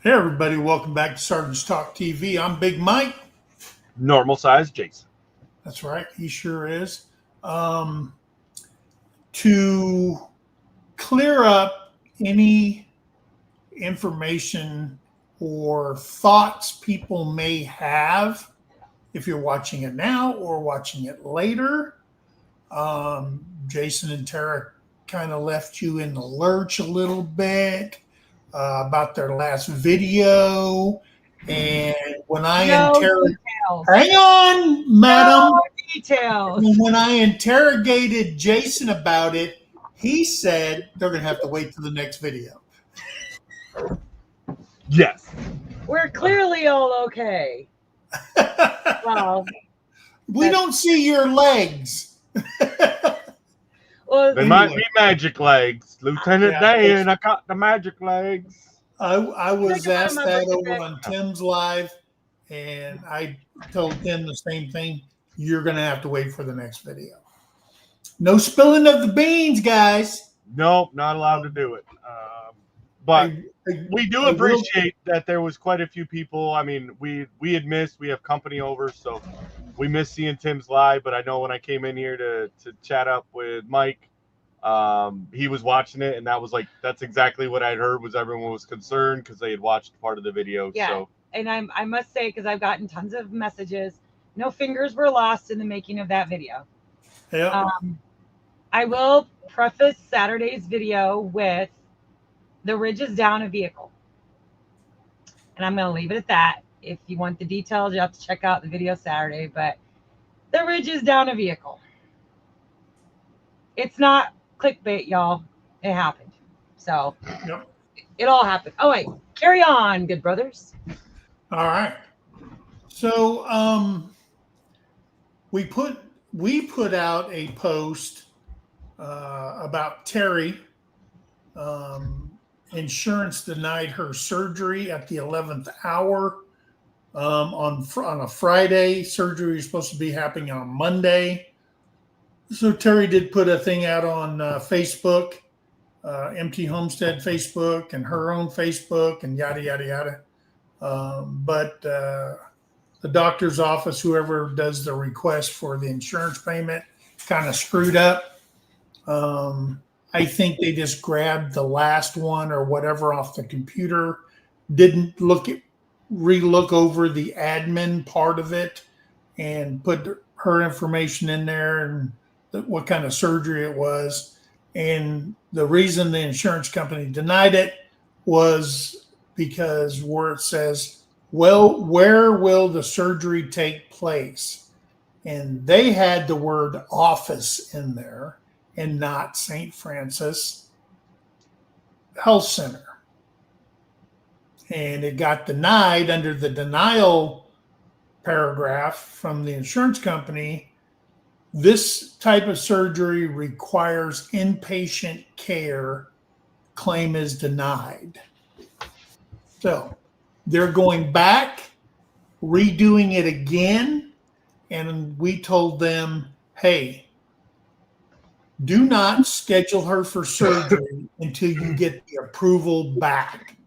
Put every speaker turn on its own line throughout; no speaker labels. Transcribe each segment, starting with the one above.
Hey everybody, welcome back to Sergeant's Talk TV. I'm Big Mike.
Normal size Jason.
That's right, he sure is. Um, to clear up any information or thoughts people may have, if you're watching it now or watching it later, Jason and Tara kind of left you in the lurch a little bit about their last video. And when I
details.
hang on, madam.
No details.
When I interrogated Jason about it, he said they're going to have to wait till the next video.
Yes.
We're clearly all okay. Well,
we don't see your legs.
well,
They might be magic legs. Lieutenant
Yeah,
Dan, I got the magic legs.
I was asked that over
today.
on Tim's live, and I told Tim the same thing. You're going to have to wait for the next video. No spilling of the beans, guys.
Nope, not allowed to do it. But we do appreciate that there was quite a few people. I mean, we had missed. We have company over, so we missed seeing Tim's live. But I know when I came in here to chat up with Mike, he was watching it, and that's exactly what I'd heard. Was everyone was concerned because they had watched part of the video.
Yeah,
so.
And I must say, because I've gotten tons of messages, no fingers were lost in the making of that video.
Yeah.
I will preface Saturday's video with the ridge is down a vehicle. And I'm going to leave it at that. If you want the details, you have to check out the video Saturday. But the ridge is down a vehicle. It's not clickbait, y'all. It happened. So
Yep.
It all happened. Oh, wait. Carry on, good brothers.
All right. So we put out a post about Terry. Insurance denied her surgery at the 11th hour on a Friday. Surgery is supposed to be happening on Monday. So Terry did put a thing out on Facebook, Empty Homestead Facebook, and her own Facebook, and yada yada yada. But the doctor's office, whoever does the request for the insurance payment, kind of screwed up. I think they just grabbed the last one or whatever off the computer, didn't re-look over the admin part of it, and put her information in there and what kind of surgery it was. And the reason the insurance company denied it was because where it says, well, where will the surgery take place? And they had the word office in there and not St. Francis Health Center. And it got denied under the denial paragraph from the insurance company. This type of surgery requires inpatient care. Claim is denied. So they're going back, redoing it again. And we told them, hey, do not schedule her for surgery until you get the approval back.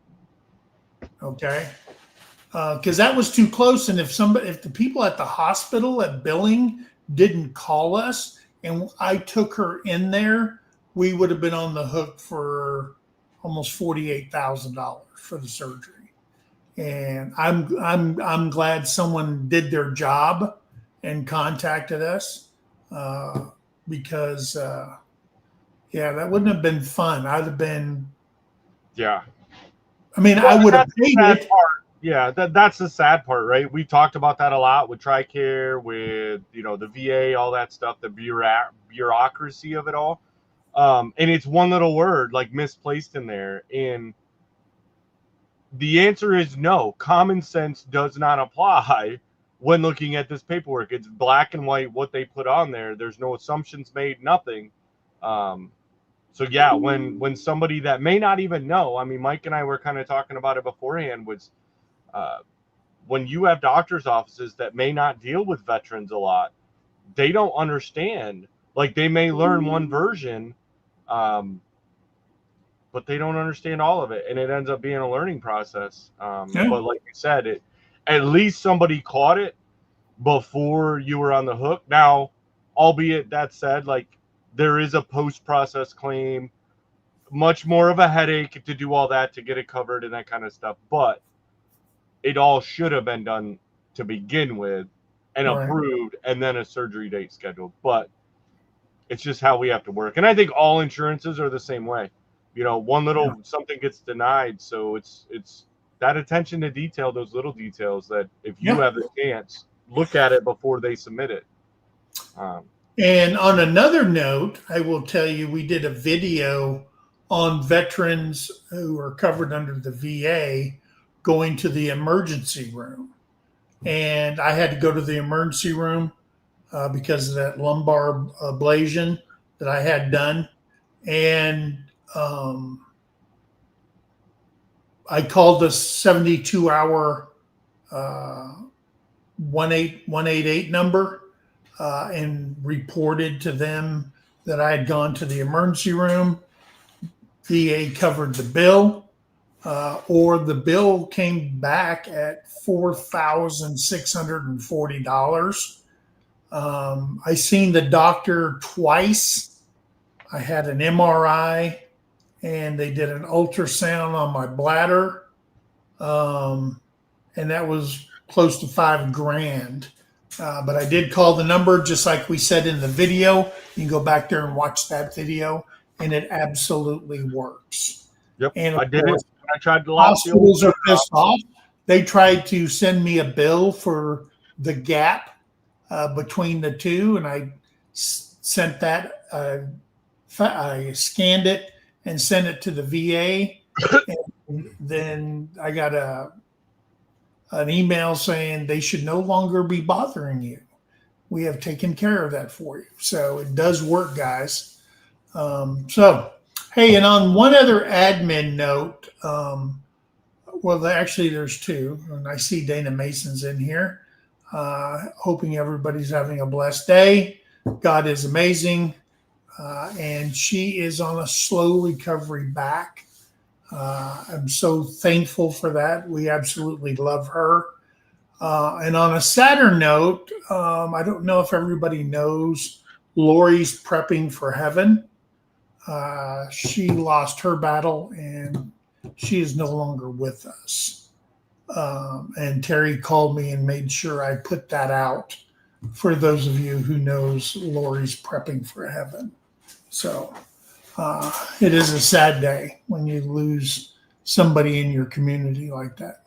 Okay? Because that was too close. And if the people at the hospital at billing didn't call us and I took her in there, we would have been on the hook for almost $48,000 for the surgery. And I'm glad someone did their job and contacted us. Because that wouldn't have been fun. I'd have been.
Yeah.
I mean, I would have paid it.
Yeah, that's the sad part, right? We talked about that a lot with TRICARE, with the VA, all that stuff, the bureaucracy of it all. And it's one little word like misplaced in there. And the answer is no. Common sense does not apply when looking at this paperwork. It's black and white what they put on there. There's no assumptions made, nothing. So yeah, when somebody that may not even know, I mean, Mike and I were kind of talking about it beforehand, was when you have doctor's offices that may not deal with veterans a lot, they don't understand. Like, they may learn one version, but they don't understand all of it, and it ends up being a learning process.
Yeah.
But like you said, at least somebody caught it before you were on the hook. Now, albeit that said, like there is a post-process claim, much more of a headache to do all that to get it covered and that kind of stuff. But it all should have been done to begin with and
Right.
approved, and then a surgery date scheduled. But it's just how we have to work. And I think all insurances are the same way. You know, one little something gets denied. So it's that attention to detail, those little details that if you
Yeah.
have the chance, look at it before they submit it.
And on another note, I will tell you, we did a video on veterans who are covered under the VA going to the emergency room. And I had to go to the emergency room because of that lumbar ablation that I had done. And I called the 72-hour 188 number and reported to them that I had gone to the emergency room. VA covered the bill, or the bill came back at $4,640. I seen the doctor twice. I had an MRI, and they did an ultrasound on my bladder, and that was close to $5,000. But I did call the number just like we said in the video. You can go back there and watch that video, and it absolutely works.
Yep,
And
I did
course,
it. I tried to lock the
hospitals are pissed off. They tried to send me a bill for the gap between the two, and I sent that. I scanned it and sent it to the VA, and then I got an email saying they should no longer be bothering you. We have taken care of that for you. So it does work, guys. Hey, and on one other admin note, well, actually there's two, and I see Dana Mason's in here. Hoping everybody's having a blessed day. God is amazing. And she is on a slow recovery back. I'm so thankful for that. We absolutely love her. And on a sadder note, I don't know if everybody knows Lori's prepping for heaven. She lost her battle and she is no longer with us. And Terry called me and made sure I put that out for those of you who knows Lori's prepping for heaven. So it is a sad day when you lose somebody in your community like that.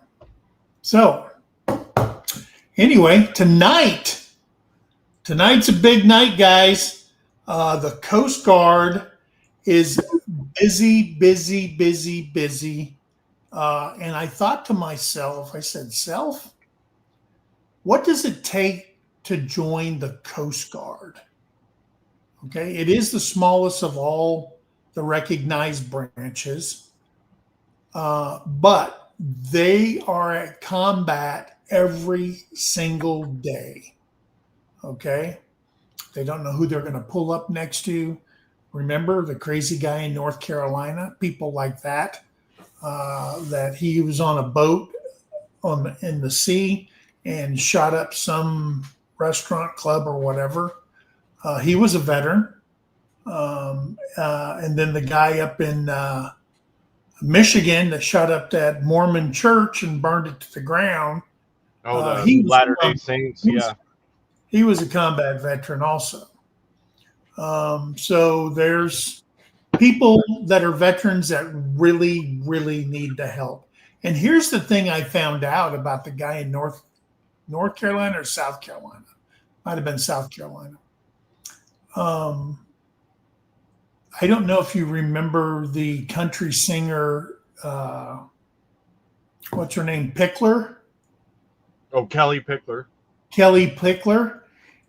So anyway, tonight's a big night, guys. The Coast Guard is busy. And I thought to myself, I said, self, what does it take to join the Coast Guard? Okay, it is the smallest of all the recognized branches, but they are at combat every single day. Okay, they don't know who they're going to pull up next to. Remember the crazy guy in North Carolina? People like that. That he was on a boat in the sea and shot up some restaurant, club, or whatever. He was a veteran. And then the guy up in Michigan that shot up that Mormon church and burned it to the ground.
Oh,
he
the
was
Latter-day Saints, yeah.
He was a combat veteran also. So there's people that are veterans that really, really need the help. And here's the thing I found out about the guy in North Carolina or South Carolina. Might have been South Carolina. I don't know if you remember the country singer, what's her name? Pickler?
Oh, Kelly Pickler.
Kelly Pickler.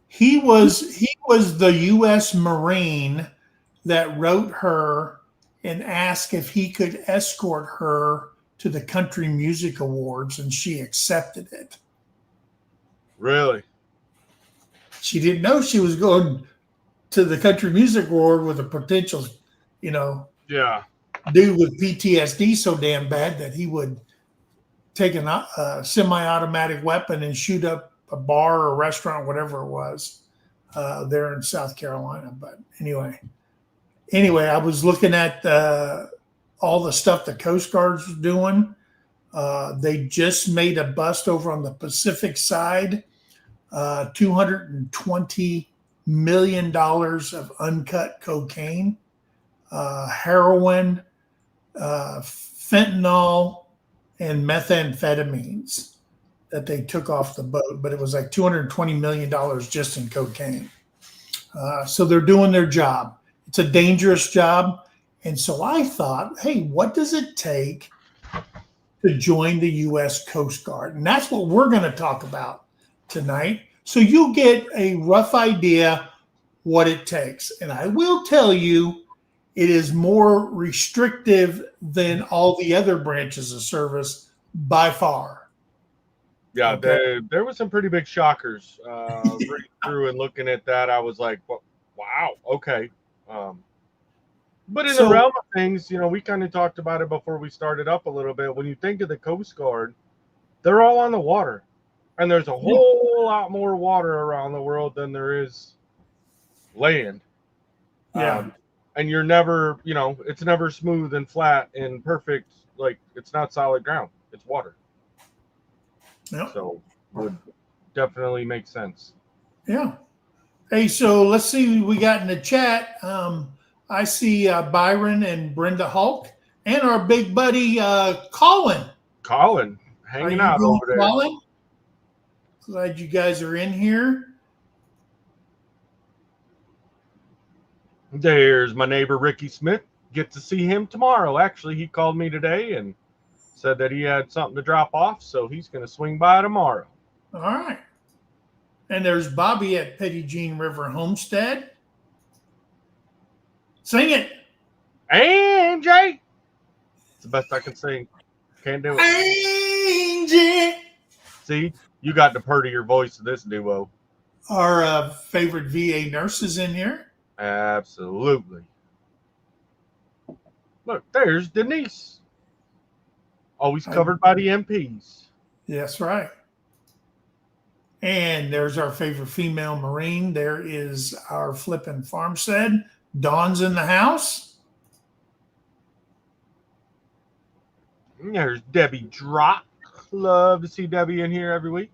He was the U.S. Marine that wrote her and asked if he could escort her to the Country Music Awards, and she accepted it.
Really?
She didn't know she was going to the Country Music Award with a potential,
Yeah.
dude with PTSD so damn bad that he would take a semi-automatic weapon and shoot up a bar or a restaurant, whatever it was, there in South Carolina. But anyway, I was looking at all the stuff the Coast Guard's doing. They just made a bust over on the Pacific side, $220 million of uncut cocaine, heroin, fentanyl, and methamphetamines that they took off the boat. But it was like $220 million just in cocaine. So they're doing their job. It's a dangerous job. And so I thought, hey, what does it take to join the U.S. Coast Guard? And that's what we're going to talk about tonight. So you'll get a rough idea what it takes. And I will tell you, it is more restrictive than all the other branches of service by far.
Yeah,
Okay.
there was some pretty big shockers. Reading through and looking at that, I was like, wow, okay. But in the realm of things, we kind of talked about it before we started up a little bit. When you think of the Coast Guard, they're all on the water. And there's a whole lot more water around the world than there is land.
Yeah.
And you're never, it's never smooth and flat and perfect. Like, it's not solid ground. It's water.
Yep.
So would definitely make sense.
Yeah. Hey, so let's see what we got in the chat. I see Byron and Brenda Hulk and our big buddy Colin.
Colin, hanging out over there.
Colin? Glad you guys are in here.
There's my neighbor Ricky Smith. Get to see him tomorrow. Actually, he called me today and said that he had something to drop off, so he's going to swing by tomorrow.
All right. And there's Bobby at Petty Jean River Homestead. Sing it.
Angie. It's the best I can sing. Can't do it.
Angie.
See, you got the purtier voice of this duo.
Our favorite VA nurses in here.
Absolutely. Look, there's Denise. Always covered by the MPs.
That's right. And there's our favorite female Marine. There is our flippin' farmstead. Dawn's in the house.
There's Debbie Drock. Love to see Debbie in here every week.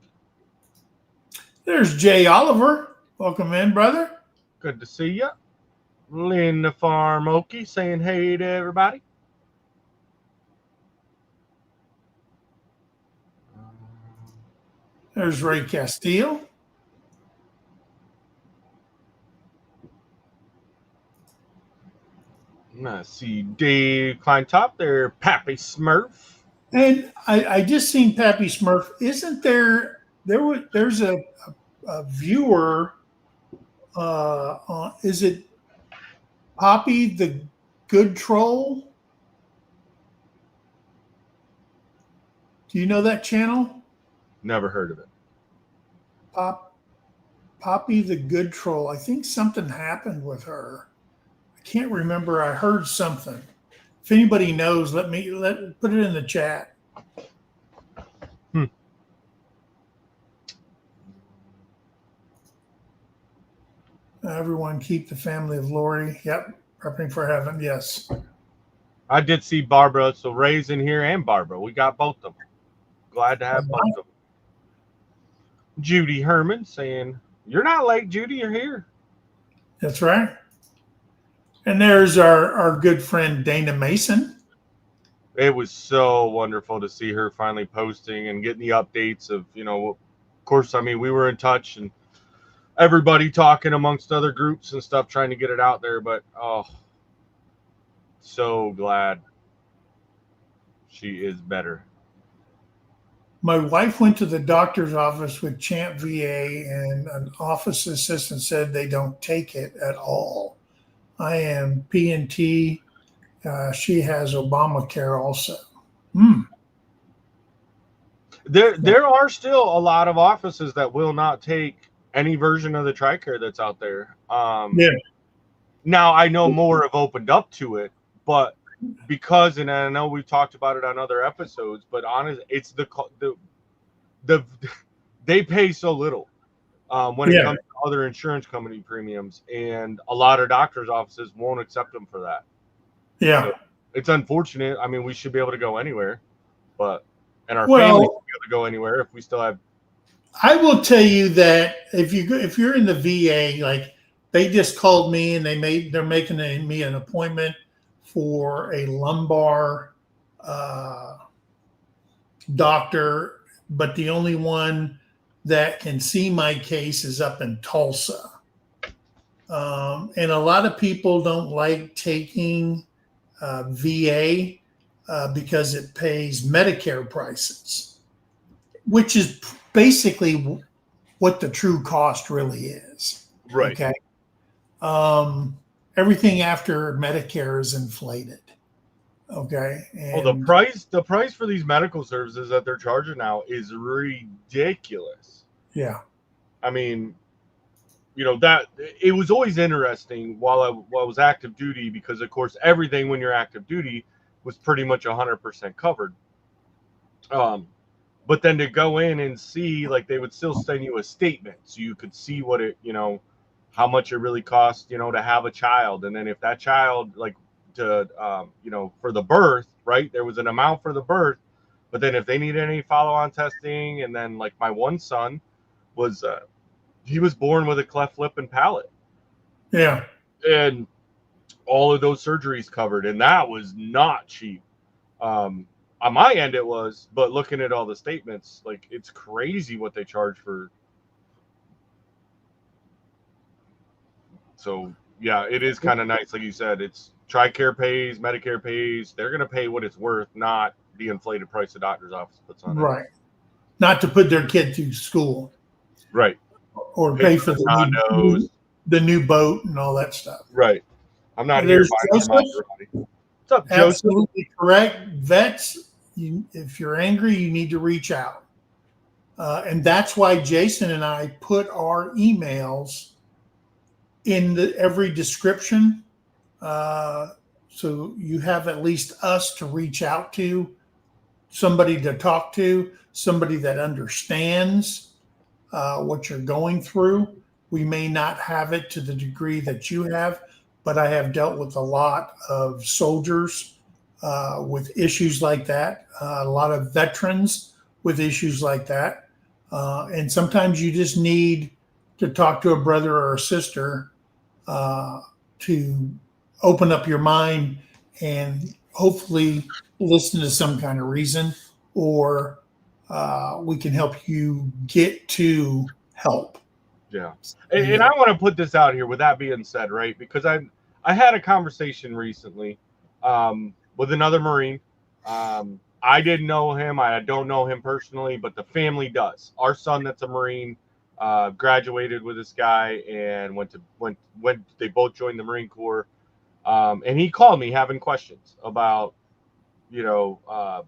There's Jay Oliver. Welcome in, brother.
Good to see you. Linda Farm Okie saying hey to everybody.
There's Ray Castile.
I see Dave Kleintop there, Pappy Smurf.
And I just seen Pappy Smurf. Isn't there's a viewer, is it Poppy the Good Troll? Do you know that channel?
Never heard of it.
Poppy the Good Troll. I think something happened with her. I can't remember. I heard something. If anybody knows, put it in the chat. Everyone keep the family of Lori. Yep. Prepping for heaven. Yes.
I did see Barbara. So Ray's in here and Barbara. We got both of them. Glad to have both of them. Judy Herman saying, "You're not late, Judy. You're here."
That's right. And there's our good friend Dana Mason.
It was so wonderful to see her finally posting and getting the updates of, of course, I mean, we were in touch and everybody talking amongst other groups and stuff, trying to get it out there. But, so glad she is better.
My wife went to the doctor's office with Champ VA, and an office assistant said they don't take it at all. I am P&T. She has Obamacare also.
There are still a lot of offices that will not take any version of the TRICARE that's out there. Now, I know more have opened up to it, but because, and I know we've talked about it on other episodes, but honest, it's the they pay so little when it
Yeah.
comes to other insurance company premiums, and a lot of doctors' offices won't accept them for that.
Yeah.
So it's unfortunate. I mean, we should be able to go anywhere, but and our
Well-
families should be able to go anywhere if we still have.
I will tell you that if you're in the VA, like they just called me and they're making me an appointment for a lumbar doctor, but the only one that can see my case is up in Tulsa. And a lot of people don't like taking VA because it pays Medicare prices, which is basically what the true cost really is.
Right.
Okay. Everything after Medicare is inflated. Okay.
Well, the price for these medical services that they're charging now is ridiculous.
Yeah.
I mean, you know, that it was always interesting while I was active duty, because of course everything when you're active duty was pretty much 100% covered. But then to go in and see, like, they would still send you a statement so you could see what it, you know, how much it really costs, you know, to have a child. And then if that child, like, to you know, for the birth, right, there was an amount for the birth, but then if they needed any follow-on testing, and then like my one son was he was born with a cleft lip and palate.
Yeah.
And all of those surgeries covered, and that was not cheap. On my end it was, but looking at all the statements, like, it's crazy what they charge for. So yeah, it is kind of nice, like you said. It's TRICARE pays, Medicare pays. They're going to pay what it's worth, not the inflated price the doctor's office puts on it.
Right. Not to put their kid through school.
Right.
Or pay for
condos,
the new boat and all that stuff.
right. I'm not
There's
here buying
Joseph.
Maserati. What's up, Joseph?
Absolutely correct. Vets, if you're angry, you need to reach out. And that's why Jason and I put our emails in every description. So you have at least us to reach out to, somebody to talk to, somebody that understands what you're going through. We may not have it to the degree that you have, but I have dealt with a lot of soldiers with issues like that, a lot of veterans with issues like that. And sometimes you just need to talk to a brother or a sister to open up your mind and hopefully listen to some kind of reason, or we can help you get to help.
Yeah. And I want to put this out here with that being said, right? Because I had a conversation recently with another Marine. I didn't know him. I don't know him personally, but the family does. Our son that's a Marine graduated with this guy and went they both joined the Marine Corps. And he called me having questions about, you know,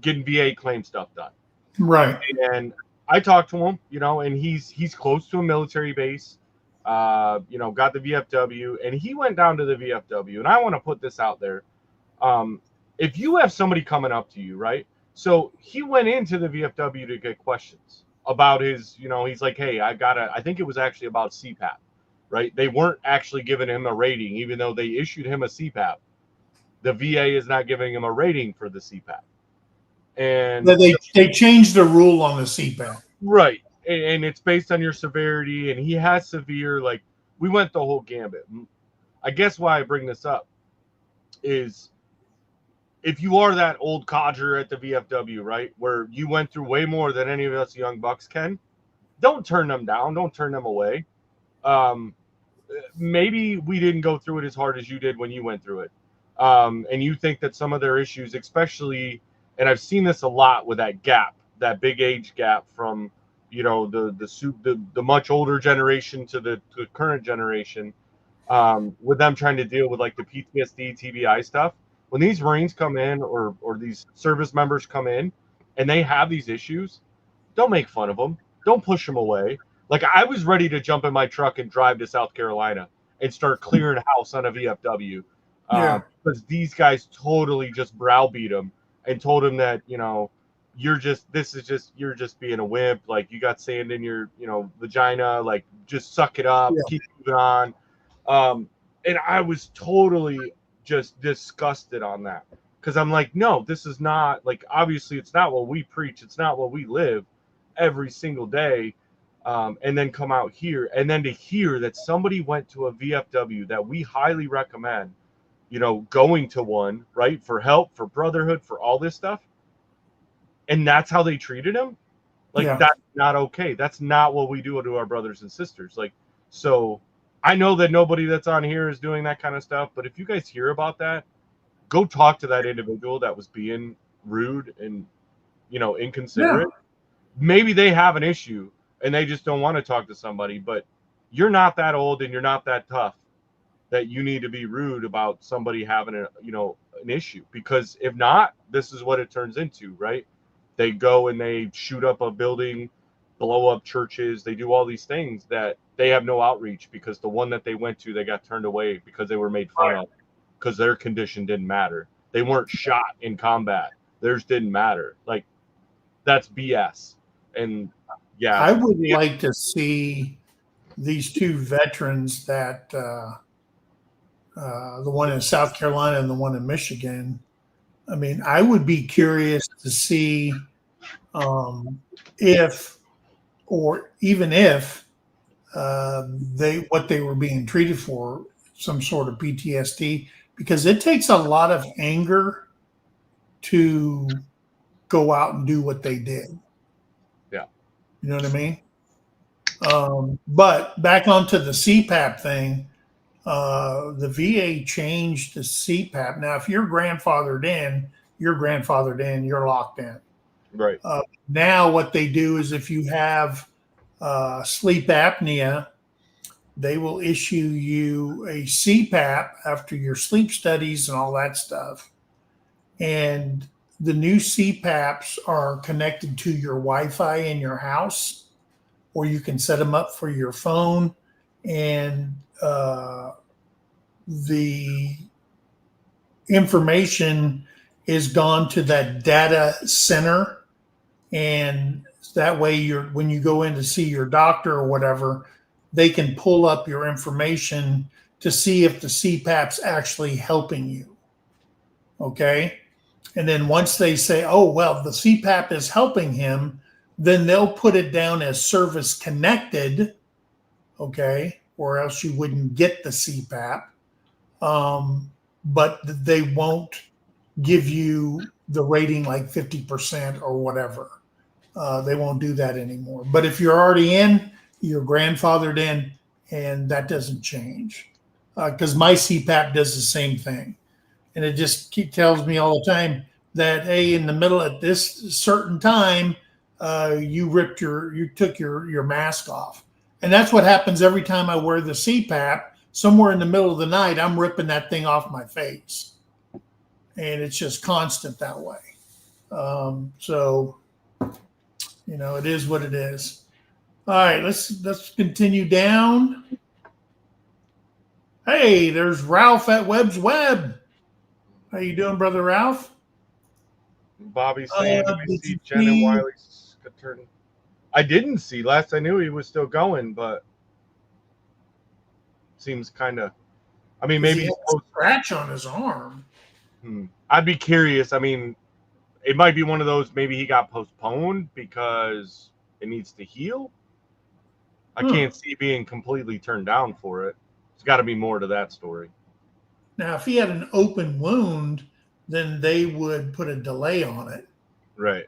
getting VA claim stuff done.
Right.
And I talked to him, you know, and he's close to a military base, you know, got the VFW, and he went down to the VFW. And I want to put this out there. If you have somebody coming up to you, right? So he went into the VFW to get questions about his, you know, he's like, hey, I think it was actually about CPAP, right? They weren't actually giving him a rating, even though they issued him a CPAP. The VA is not giving him a rating for the CPAP. And
they changed the rule on the CPAP.
Right. And it's based on your severity, and he has severe, like, we went the whole gambit. I guess why I bring this up is if you are that old codger at the VFW, right, where you went through way more than any of us young bucks can, don't turn them down. Don't turn them away. Maybe we didn't go through it as hard as you did when you went through it. And you think that some of their issues, especially, and I've seen this a lot with that gap, that big age gap from, you know, the much older generation to the current generation, with them trying to deal with like the PTSD, TBI stuff. When these Marines come in, or these service members come in and they have these issues, don't make fun of them. Don't push them away. Like, I was ready to jump in my truck and drive to South Carolina and start clearing house on a VFW.
Yeah.
Because these guys totally just browbeat him and told him that, you're just being a wimp. Like, you got sand in your, vagina. Like, just suck it up,
Yeah.
keep moving on. And I was totally just disgusted on that, because I'm like, no, this is not, like, obviously it's not what we preach. It's not what we live every single day. And then come out here, and then to hear that somebody went to a VFW that we highly recommend, going to one, right, for help, for brotherhood, for all this stuff, and that's how they treated him. Like,
Yeah.
that's not okay. That's not what we do to our brothers and sisters. Like, so I know that nobody that's on here is doing that kind of stuff, but if you guys hear about that, go talk to that individual that was being rude and, inconsiderate.
Yeah.
Maybe they have an issue and they just don't want to talk to somebody, but you're not that old and you're not that tough that you need to be rude about somebody having an issue. Because if not, this is what it turns into, right? They go and they shoot up a building, blow up churches. They do all these things that they have no outreach, because the one that they went to, they got turned away because they were made fun of, because their condition didn't matter. They weren't shot in combat. Theirs didn't matter. Like, that's BS. And yeah,
I would like to see these two veterans that the one in South Carolina and the one in Michigan. I mean, I would be curious to see if, or even if, what they were being treated for, some sort of PTSD, because it takes a lot of anger to go out and do what they did.
Yeah.
You know what I mean? But back onto the CPAP thing, the VA changed the CPAP. Now, if you're grandfathered in, you're locked in.
Right.
Now what they do is, if you have sleep apnea, they will issue you a CPAP after your sleep studies and all that stuff. And the new CPAPs are connected to your Wi-Fi in your house, or you can set them up for your phone. And the information is gone to that data center. And that way, when you go in to see your doctor or whatever, they can pull up your information to see if the CPAP's actually helping you. Okay. And then once they say, oh, well, the CPAP is helping him, then they'll put it down as service connected. Okay. Or else you wouldn't get the CPAP. But they won't give you the rating like 50% or whatever. They won't do that anymore. But if you're already in, you're grandfathered in, and that doesn't change. Because my CPAP does the same thing. And it just tells me all the time that, hey, in the middle at this certain time, you took your mask off. And that's what happens every time I wear the CPAP. Somewhere in the middle of the night, I'm ripping that thing off my face. And it's just constant that way. So, it is what it is. All right, let's continue down. Hey, there's Ralph at Webb's Web. How you doing, brother Ralph?
Bobby's saying, do we see Jen and Wiley's turn? I didn't see. Last I knew, he was still going, but seems kind of. I mean, maybe
he has a scratch on his arm.
I'd be curious. I mean, it might be one of those. Maybe he got postponed because it needs to heal. I can't see being completely turned down for it. There's got to be more to that story.
Now, if he had an open wound, then they would put a delay on it.
Right.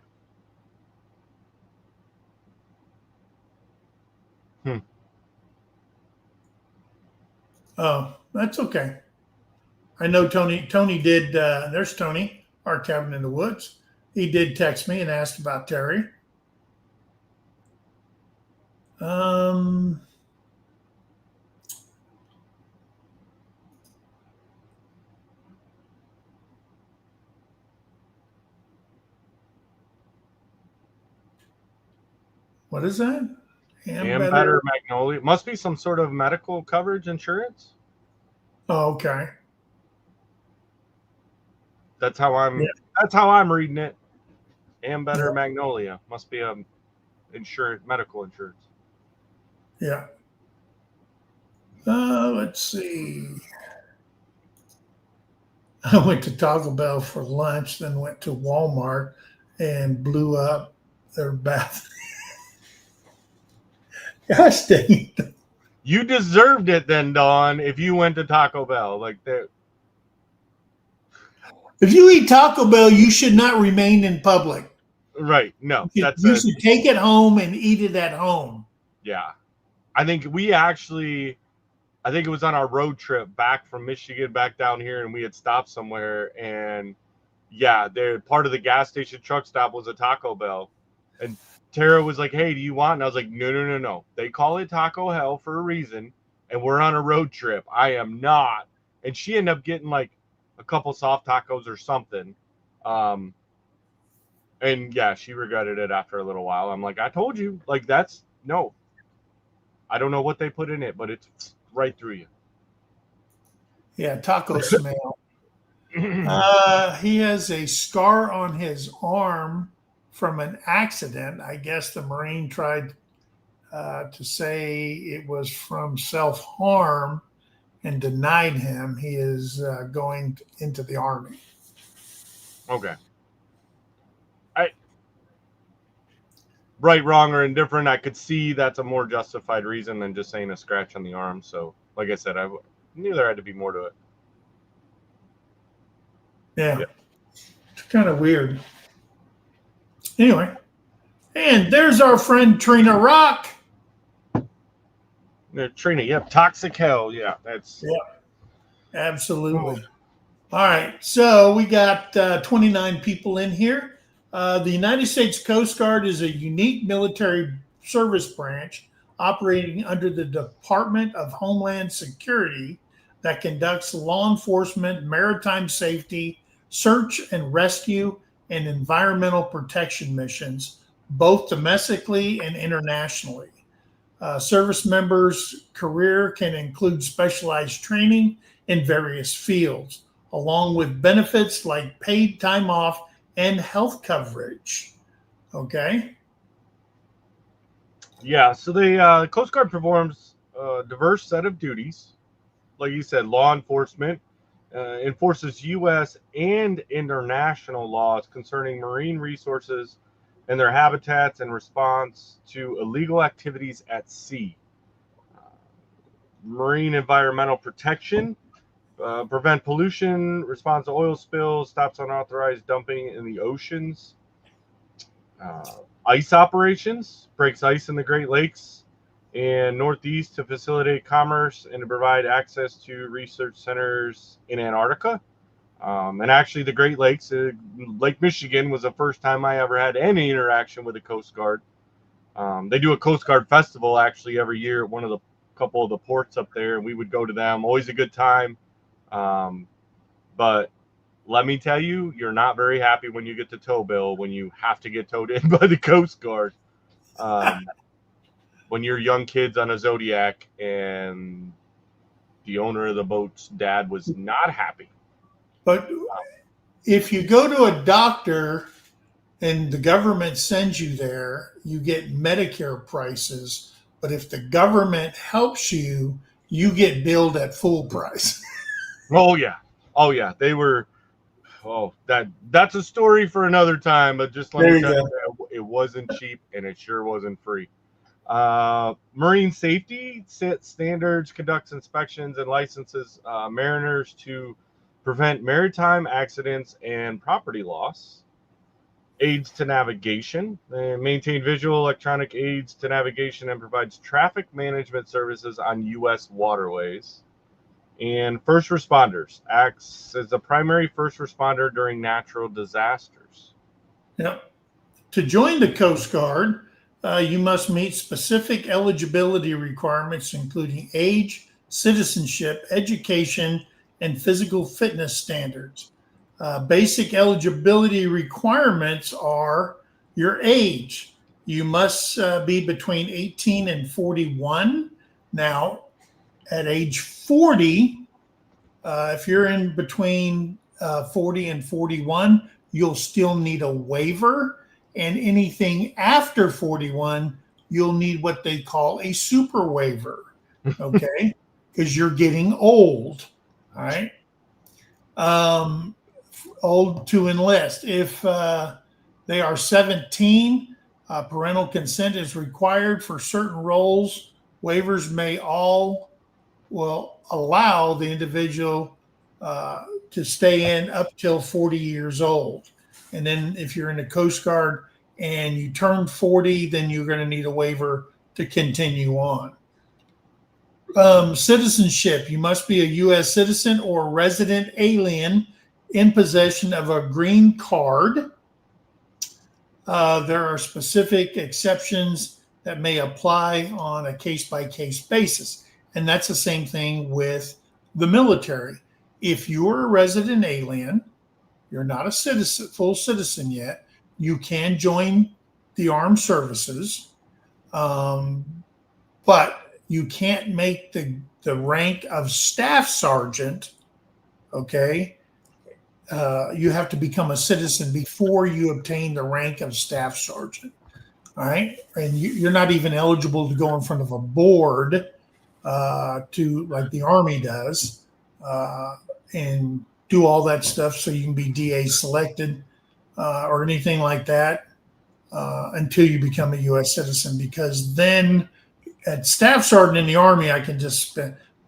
Oh, that's okay. I know Tony did. There's Tony, our cabin in the woods. He did text me and asked about Terry. What is that?
Ambetter Magnolia. Must be some sort of medical coverage insurance.
Oh, okay.
That's how I'm.
Yeah.
That's how I'm reading it. Ambetter
Yeah.
Magnolia must be a insurance, medical insurance.
Yeah. Let's see. I went to Taco Bell for lunch, then went to Walmart and blew up their bath. Gosh dang it.
You deserved it then, Dawn. If you went to Taco Bell, like that.
If you eat Taco Bell, you should not remain in public.
Right? No,
You
that's
should take it home and eat it at home.
yeah. I think we actually. I think it was on our road trip back from Michigan back down here, and we had stopped somewhere, and yeah, part of the gas station truck stop was a Taco Bell, and Tara was like, "Hey, do you want?" And I was like, "No. They call it Taco Hell for a reason, and we're on a road trip. I am not." And she ended up getting like a couple soft tacos or something, and yeah, she regretted it after a little while. I'm like, "I told you, like that's no. I don't know what they put in it, but it's right through you."
Yeah, taco smell. He has a scar on his arm from an accident. I guess the Marine tried to say it was from self-harm and denied him. He is going into the Army.
Okay. Right, wrong, or indifferent, I could see that's a more justified reason than just saying a scratch on the arm. So, like I said, I knew there had to be more to it.
Yeah. It's kind of weird. Anyway, and there's our friend Trina Rock.
Trina, yep, toxic hell. Yeah, that's.
Yeah, absolutely. All right, so we got 29 people in here. The United States Coast Guard is a unique military service branch operating under the Department of Homeland Security that conducts law enforcement, maritime safety, search and rescue, and environmental protection missions, both domestically and internationally. Service members' career can include specialized training in various fields, along with benefits like paid time off and health coverage. Okay.
Yeah, so the Coast Guard performs a diverse set of duties. Like you said, law enforcement enforces U.S. and international laws concerning marine resources and their habitats in response to illegal activities at sea. Marine environmental protection, prevent pollution, responds to oil spills, stops unauthorized dumping in the oceans. Ice operations, breaks ice in the Great Lakes and Northeast to facilitate commerce and to provide access to research centers in Antarctica. And actually, the Great Lakes, Lake Michigan, was the first time I ever had any interaction with the Coast Guard. They do a Coast Guard festival actually every year at one of the couple of the ports up there, and we would go to them. Always a good time. But let me tell you, you're not very happy when you get to tow bill when you have to get towed in by the Coast Guard. When you're young kids on a Zodiac and the owner of the boat's dad was not happy.
But if you go to a doctor and the government sends you there, you get Medicare prices. But if the government helps you, you get billed at full price.
Oh yeah. They were. Oh, that's a story for another time. But just let me tell you, it wasn't cheap and it sure wasn't free. Marine safety sets standards, conducts inspections, and licenses mariners to prevent maritime accidents and property loss. Aids to navigation, maintain visual electronic aids to navigation, and provides traffic management services on U.S. waterways. And first responders, acts as the primary first responder during natural disasters.
Yep. To join the Coast Guard, you must meet specific eligibility requirements, including age, citizenship, education, and physical fitness standards. Basic eligibility requirements are your age. You must be between 18 and 41. Now, at age 40, if you're in between 40 and 41, you'll still need a waiver. And anything after 41, you'll need what they call a super waiver. Okay. Because you're getting old. All right. Old to enlist. If they are 17, parental consent is required for certain roles. Waivers will allow the individual to stay in up till 40 years old. And then if you're in the Coast Guard and you turn 40, then you're going to need a waiver to continue on. Citizenship. You must be a U.S. citizen or resident alien in possession of a green card. There are specific exceptions that may apply on a case-by-case basis. And that's the same thing with the military. If you're a resident alien, you're not a citizen, full citizen yet, you can join the armed services, but you can't make the rank of staff sergeant, okay? You have to become a citizen before you obtain the rank of staff sergeant, all right? And you're not even eligible to go in front of a board to like the Army does and do all that stuff so you can be DA selected or anything like that until you become a U.S. citizen, because then at staff sergeant in the Army,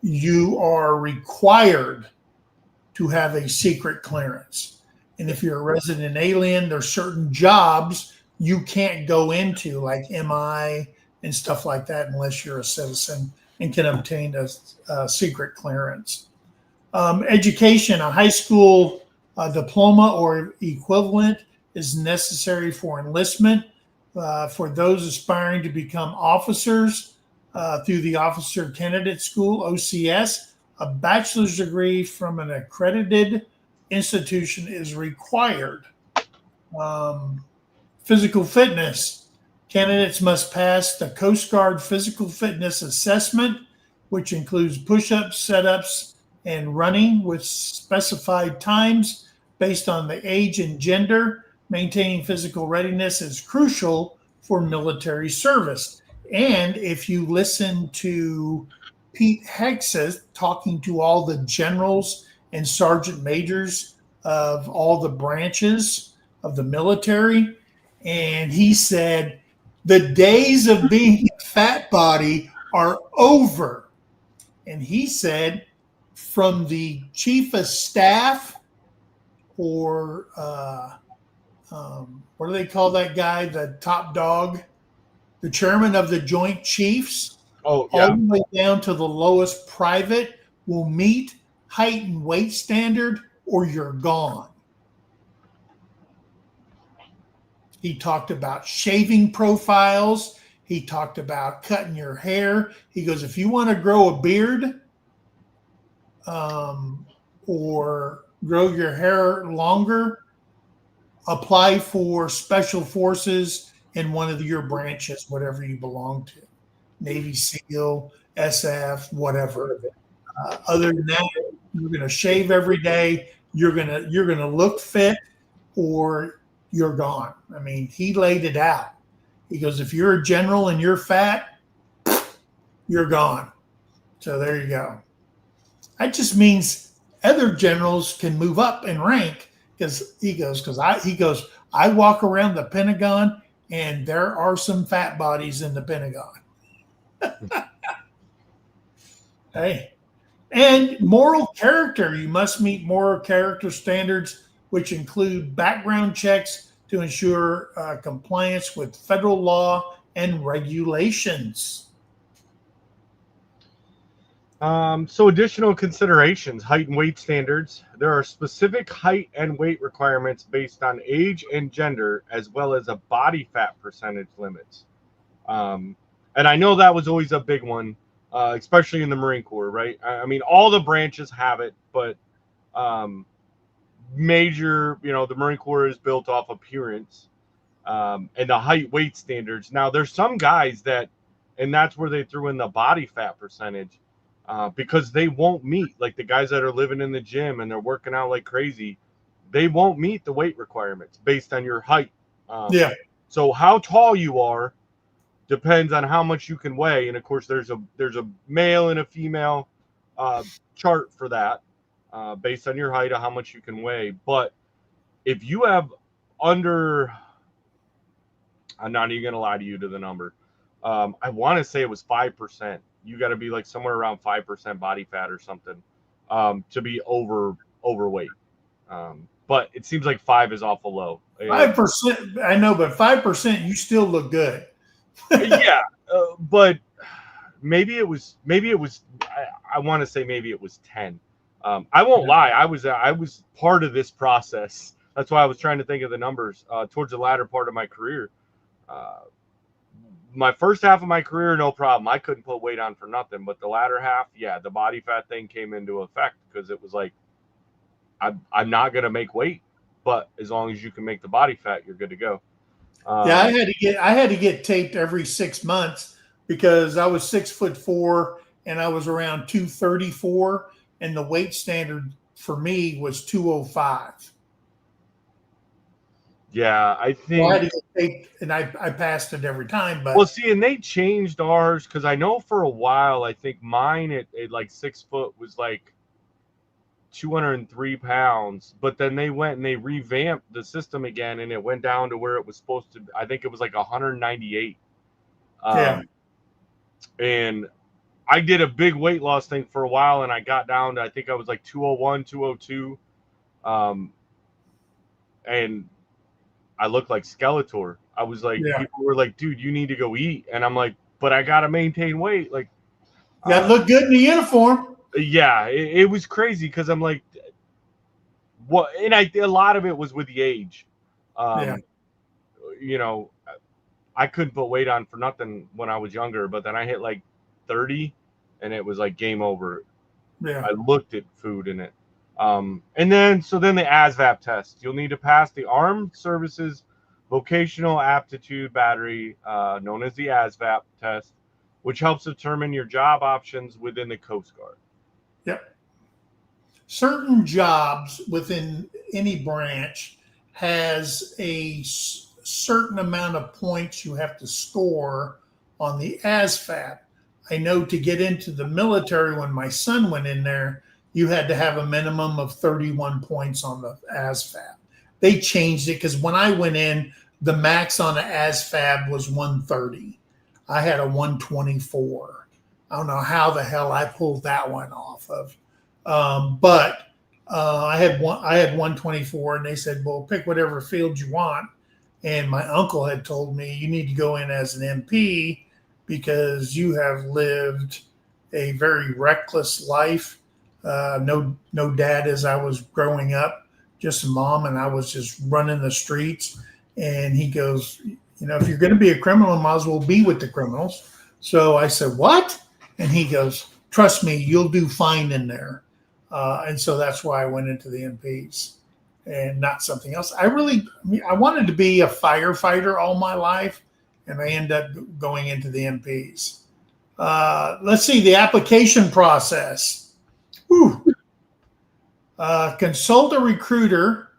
you are required to have a secret clearance. And if you're a resident alien, there's certain jobs you can't go into, like MI and stuff like that, unless you're a citizen and can obtain a secret clearance. Education, a high school diploma or equivalent is necessary for enlistment. For those aspiring to become officers through the Officer Candidate School, OCS, a bachelor's degree from an accredited institution is required. Physical fitness. Candidates must pass the Coast Guard Physical Fitness Assessment, which includes push-ups, set-ups, and running with specified times based on the age and gender. Maintaining physical readiness is crucial for military service. And if you listen to Pete Hegseth talking to all the generals and sergeant majors of all the branches of the military, and he said the days of being a fat body are over. And he said from the chief of staff, or what do they call that guy, the top dog, the chairman of the Joint Chiefs,
Oh, yeah.
all the way down to the lowest private, will meet height and weight standard or you're gone. He talked about shaving profiles. He talked about cutting your hair. He goes, if you want to grow a beard or grow your hair longer, apply for special forces in one of your branches, whatever you belong to. Navy SEAL, SF, whatever. Other than that, you're going to shave every day. You're gonna look fit, or you're gone. I mean, he laid it out. He goes, if you're a general and you're fat, you're gone. So there you go. That just means other generals can move up in rank, because I walk around the Pentagon and there are some fat bodies in the Pentagon. Hey, and moral character. You must meet moral character standards, which include background checks to ensure compliance with federal law and regulations.
So additional considerations, height and weight standards. There are specific height and weight requirements based on age and gender, as well as a body fat percentage limits. And I know that was always a big one, especially in the Marine Corps, right? I mean, all the branches have it, but major, the Marine Corps is built off appearance and the height weight standards. Now, there's some guys and that's where they threw in the body fat percentage because they won't meet, like the guys that are living in the gym and they're working out like crazy. they won't meet the weight requirements based on your height.
Yeah.
So how tall you are depends on how much you can weigh, and of course there's a male and a female chart for that based on your height of how much you can weigh. But if you have under, I'm not even gonna lie to you to the number. I want to say it was 5%. You got to be like somewhere around 5% body fat or something to be overweight. But it seems like 5 is awful low.
5%, I know, but 5%, you still look good.
Yeah, but maybe it was. I want to say maybe it was 10. I won't lie. I was part of this process. That's why I was trying to think of the numbers towards the latter part of my career. My first half of my career, no problem. I couldn't put weight on for nothing. But the latter half, yeah, the body fat thing came into effect because it was like, I'm not gonna make weight, but as long as you can make the body fat, you're good to go.
Yeah, I had to get taped every 6 months because I was 6'4" and I was around 234, and the weight standard for me was 205.
Yeah, I think.
So I had to get taped, and I passed it every time. But
Well, see, and they changed ours because I know for a while, I think mine at like 6 foot was like 203 pounds, but then they went and they revamped the system again, and it went down to where it was supposed to. I think it was like 198.
Yeah.
And I did a big weight loss thing for a while, and I got down to, I think I was like 201, 202. And I looked like Skeletor. I was like,
Yeah.
people were like, dude, you need to go eat. And I'm like, but I got to maintain weight. Like,
you got to look good in the uniform.
Yeah, it was crazy because I'm like, what? And a lot of it was with the age.
Yeah.
You know, I couldn't put weight on for nothing when I was younger, but then I hit like 30 and it was like game over.
Yeah.
I looked at food in it. And then the ASVAB test. You'll need to pass the Armed Services Vocational Aptitude Battery, known as the ASVAB test, which helps determine your job options within the Coast Guard.
Yep. Certain jobs within any branch has a certain amount of points you have to score on the ASVAB. I know to get into the military, when my son went in there, you had to have a minimum of 31 points on the ASVAB. They changed it because when I went in, the max on the ASVAB was 130. I had a 124. I don't know how the hell I pulled that one off of. But I had 124, and they said, well, pick whatever field you want. And my uncle had told me, you need to go in as an MP because you have lived a very reckless life. No dad as I was growing up, just a mom, and I was just running the streets. And he goes, if you're going to be a criminal, might as well be with the criminals. So I said, what? And he goes, trust me, you'll do fine in there. And so that's why I went into the MPs and not something else. I wanted to be a firefighter all my life, and I ended up going into the MPs. Let's see, the application process. Consult a recruiter.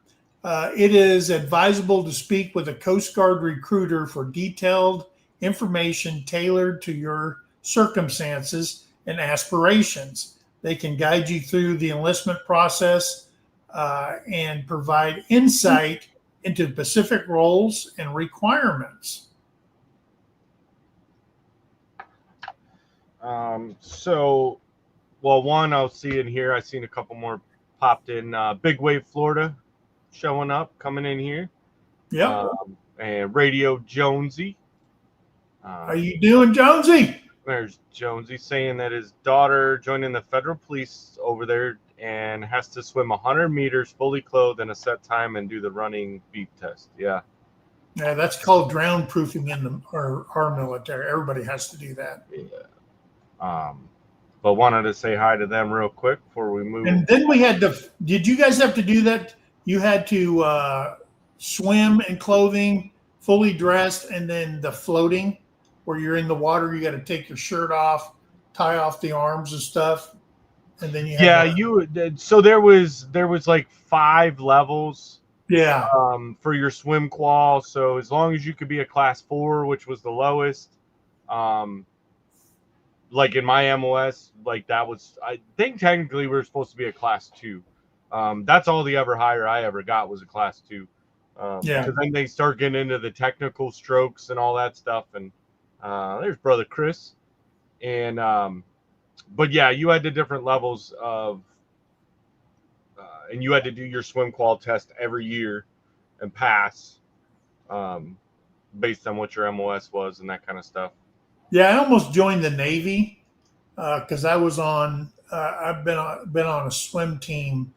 It is advisable to speak with a Coast Guard recruiter for detailed information tailored to your circumstances and aspirations. They can guide you through the enlistment process and provide insight into specific roles and requirements.
One I'll see in here. I've seen a couple more popped in. Big Wave Florida showing up, coming in here.
Yeah.
And Radio Jonesy.
How you doing, Jonesy?
There's Jonesy saying that his daughter joining the federal police over there and has to swim 100 meters fully clothed in a set time and do the running beep test. Yeah.
Yeah, that's called drown proofing in our military. Everybody has to do that.
Yeah. But wanted to say hi to them real quick before we move.
And then we had to. Did you guys have to do that? You had to swim in clothing, fully dressed, and then the floating, where you're in the water. You got to take your shirt off, tie off the arms and stuff. and then you
Yeah,
have
so there was like 5 levels
yeah,
for your swim qual. So as long as you could be a class 4, which was the lowest, um, like in my MOS, like that was, I think technically we were supposed to be a class 2. That's all the ever higher I ever got was a class 2.
yeah,
Because then they start getting into the technical strokes and all that stuff. And there's brother Chris. And but yeah, you had the different levels of, and you had to do your swim qual test every year and pass, um, based on what your MOS was and that kind of stuff.
yeah. I almost joined the Navy because I was on. I've been on a swim team,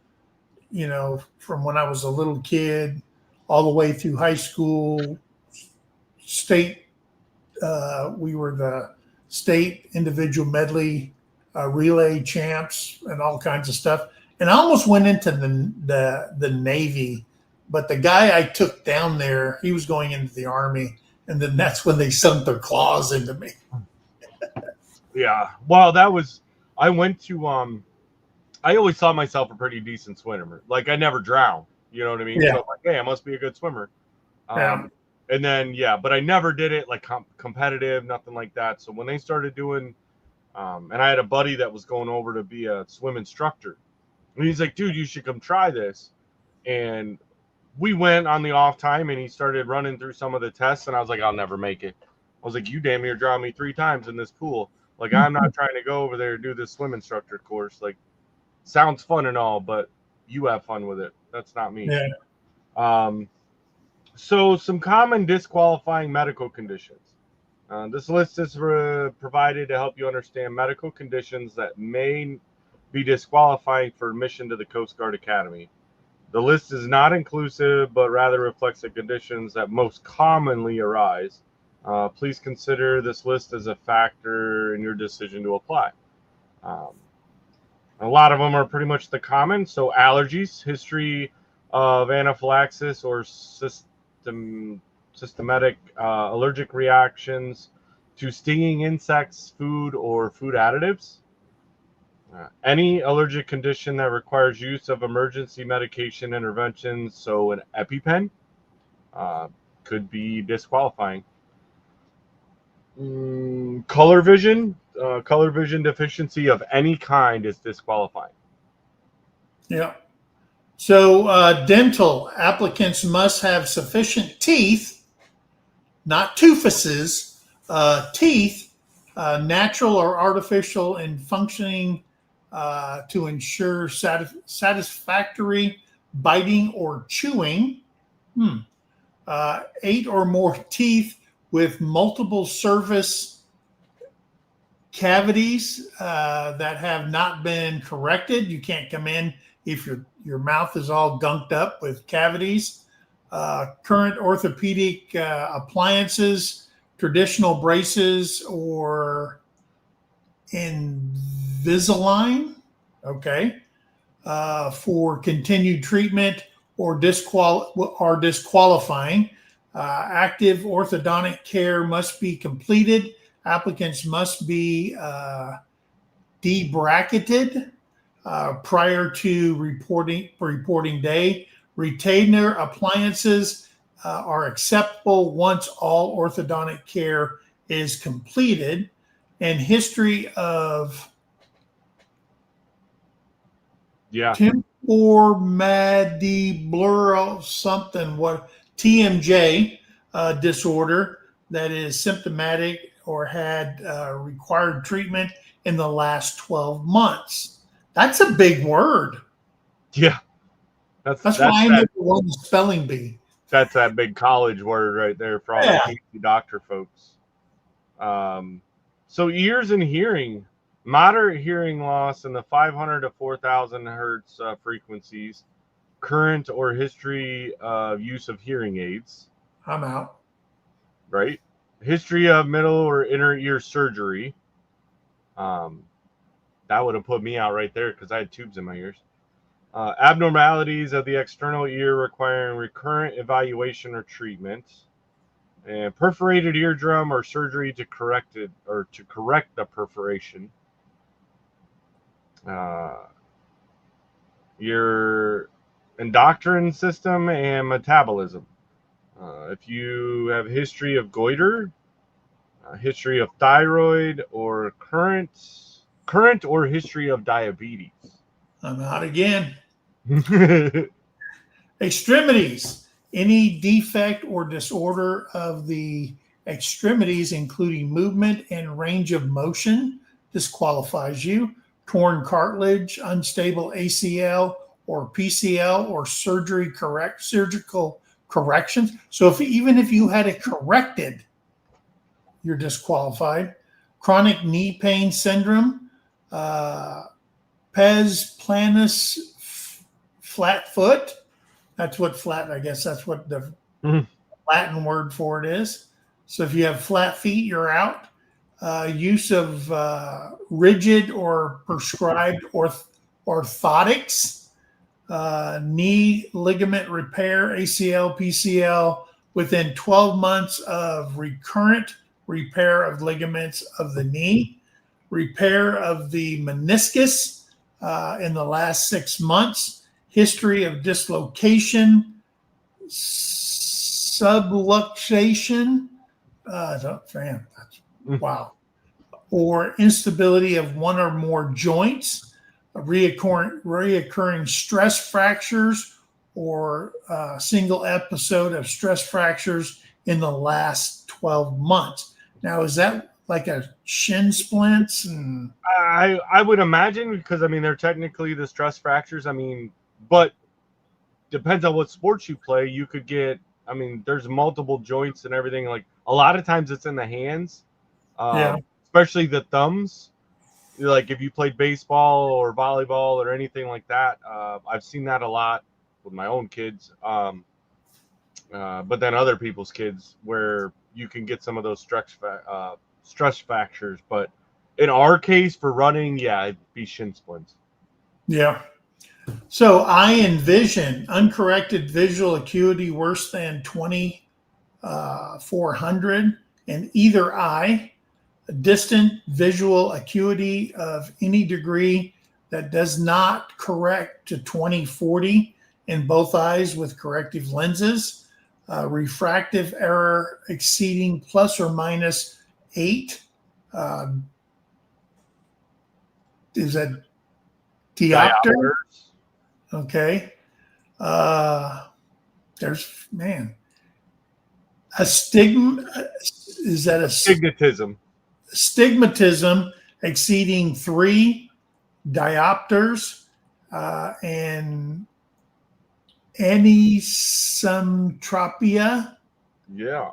from when I was a little kid, all the way through high school, state. We were the state individual medley relay champs and all kinds of stuff. And I almost went into the Navy, but the guy I took down there, he was going into the Army, and then that's when they sunk their claws into me.
Yeah. Well, I went to, I always thought myself a pretty decent swimmer. Like I never drowned, you know what I mean?
Yeah,
So I'm like, hey, I must be a good swimmer.
yeah,
And then, yeah, but I never did it like competitive, nothing like that. So when they started doing, and I had a buddy that was going over to be a swim instructor, and he's like, dude, you should come try this. And we went on the off time and he started running through some of the tests. And I was like, I'll never make it. I was like, you damn near drowned me 3 times in this pool. Like, I'm not trying to go over there and do this swim instructor course. Like, sounds fun and all, but you have fun with it. That's not me.
yeah.
Um, so some common disqualifying medical conditions. This list is provided to help you understand medical conditions that may be disqualifying for admission to the Coast Guard Academy. The list is not inclusive, but rather reflects the conditions that most commonly arise. Please consider this list as a factor in your decision to apply. Um, a lot of them are pretty much the common. So allergies, history of anaphylaxis or systematic allergic reactions to stinging insects, food, or food additives. Any allergic condition that requires use of emergency medication interventions, so an EpiPen, could be disqualifying. Color vision deficiency of any kind is disqualifying.
Yeah. So dental applicants must have sufficient teeth, not toofuses, teeth, natural or artificial, and functioning to ensure satisfactory biting or chewing. 8 or more teeth with multiple surface cavities that have not been corrected. You can't come in if your mouth is all gunked up with cavities. Current orthopedic appliances, traditional braces, or Invisalign, okay, for continued treatment or disqualifying. Active orthodontic care must be completed. Applicants must be debracketed prior to reporting day. Retainer appliances are acceptable once all orthodontic care is completed. And history of temporomandibular something, what TMJ disorder that is symptomatic or had required treatment in the last 12 months. That's a big word.
Yeah.
That's why I never won the spelling bee.
That's that big college word right there for all the fancy doctor folks. So ears and hearing, moderate hearing loss in the 500 to 4,000 hertz frequencies, current or history of use of hearing aids.
I'm out.
Right? History of middle or inner ear surgery. That would have put me out right there because I had tubes in my ears. Abnormalities of the external ear requiring recurrent evaluation or treatment. And perforated eardrum or surgery to correct the perforation. your endocrine system and metabolism. If you have a history of goiter, a history of thyroid, or current or history of diabetes.
I'm out again. Extremities. Any defect or disorder of the extremities, including movement and range of motion, disqualifies you. Torn cartilage, unstable ACL or PCL, or surgical corrections. So even if you had it corrected, you're disqualified. Chronic knee pain syndrome, pes planus, flat foot. That's what flat, I guess that's what the Latin word for it is. So if you have flat feet, you're out. Use of rigid or prescribed orthotics, knee ligament repair, ACL, PCL, within 12 months of recurrent repair of ligaments of the knee, repair of the meniscus in the last 6 months, history of dislocation, subluxation, wow, or instability of one or more joints, reoccurring stress fractures, or a single episode of stress fractures in the last 12 months. Now, is that like a shin splints? And
I would imagine, because I mean they're technically the stress fractures. I mean, but depends on what sports you play. You could get. I mean, there's multiple joints and everything. Like a lot of times it's in the hands, especially the thumbs. Like if you played baseball or volleyball or anything like that, I've seen that a lot with my own kids. But then other people's kids, where you can get some of those stress fractures. But in our case, for running, it'd be shin splints.
Yeah. So I envision uncorrected visual acuity worse than 20/400 in either eye, a distant visual acuity of any degree that does not correct to 20/40 in both eyes with corrective lenses, refractive error exceeding plus or minus 8. Is that diopter? Okay. There's is that a stigmatism exceeding 3 diopters, and anisotropia.
Yeah.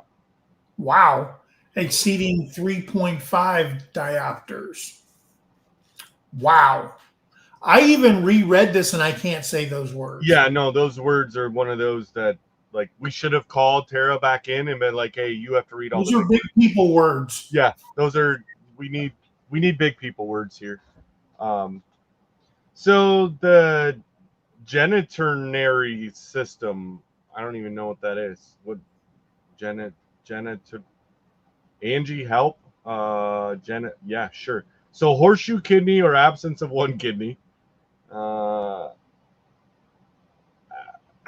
Wow. Exceeding 3.5 diopters. Wow. I even reread this and I can't say those words.
Yeah, no, those words are one of those that, like, we should have called Tara back in and been like, hey, you have to read all
those are big people words.
Yeah, those are, we need big people words here. So the genitourinary system, I don't even know what that is. What Angie, help? Yeah, sure. So horseshoe kidney or absence of one kidney.